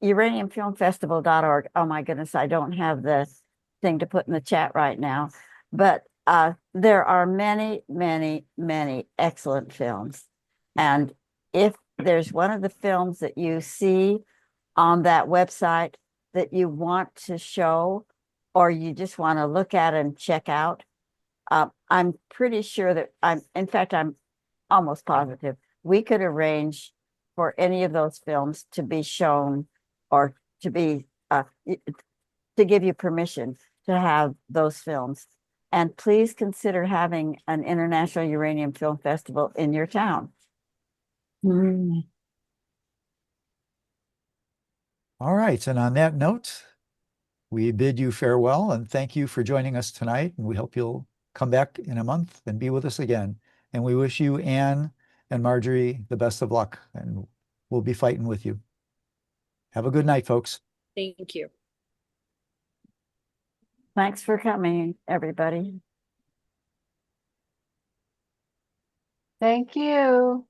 uraniumfilmfestival.org. Oh my goodness, I don't have the thing to put in the chat right now. But there are many, many, many excellent films. And if there's one of the films that you see on that website that you want to show, or you just want to look at and check out, I'm pretty sure that in fact, I'm almost positive we could arrange for any of those films to be shown, or to be, to give you permission to have those films. And please consider having an International Uranium Film Festival in your town. All right. And on that note, we bid you farewell and thank you for joining us tonight. And we hope you'll come back in a month and be with us again. And we wish you, Ann and Marjorie, the best of luck. And we'll be fighting with you. Have a good night, folks. Thank you. Thanks for coming, everybody. Thank you.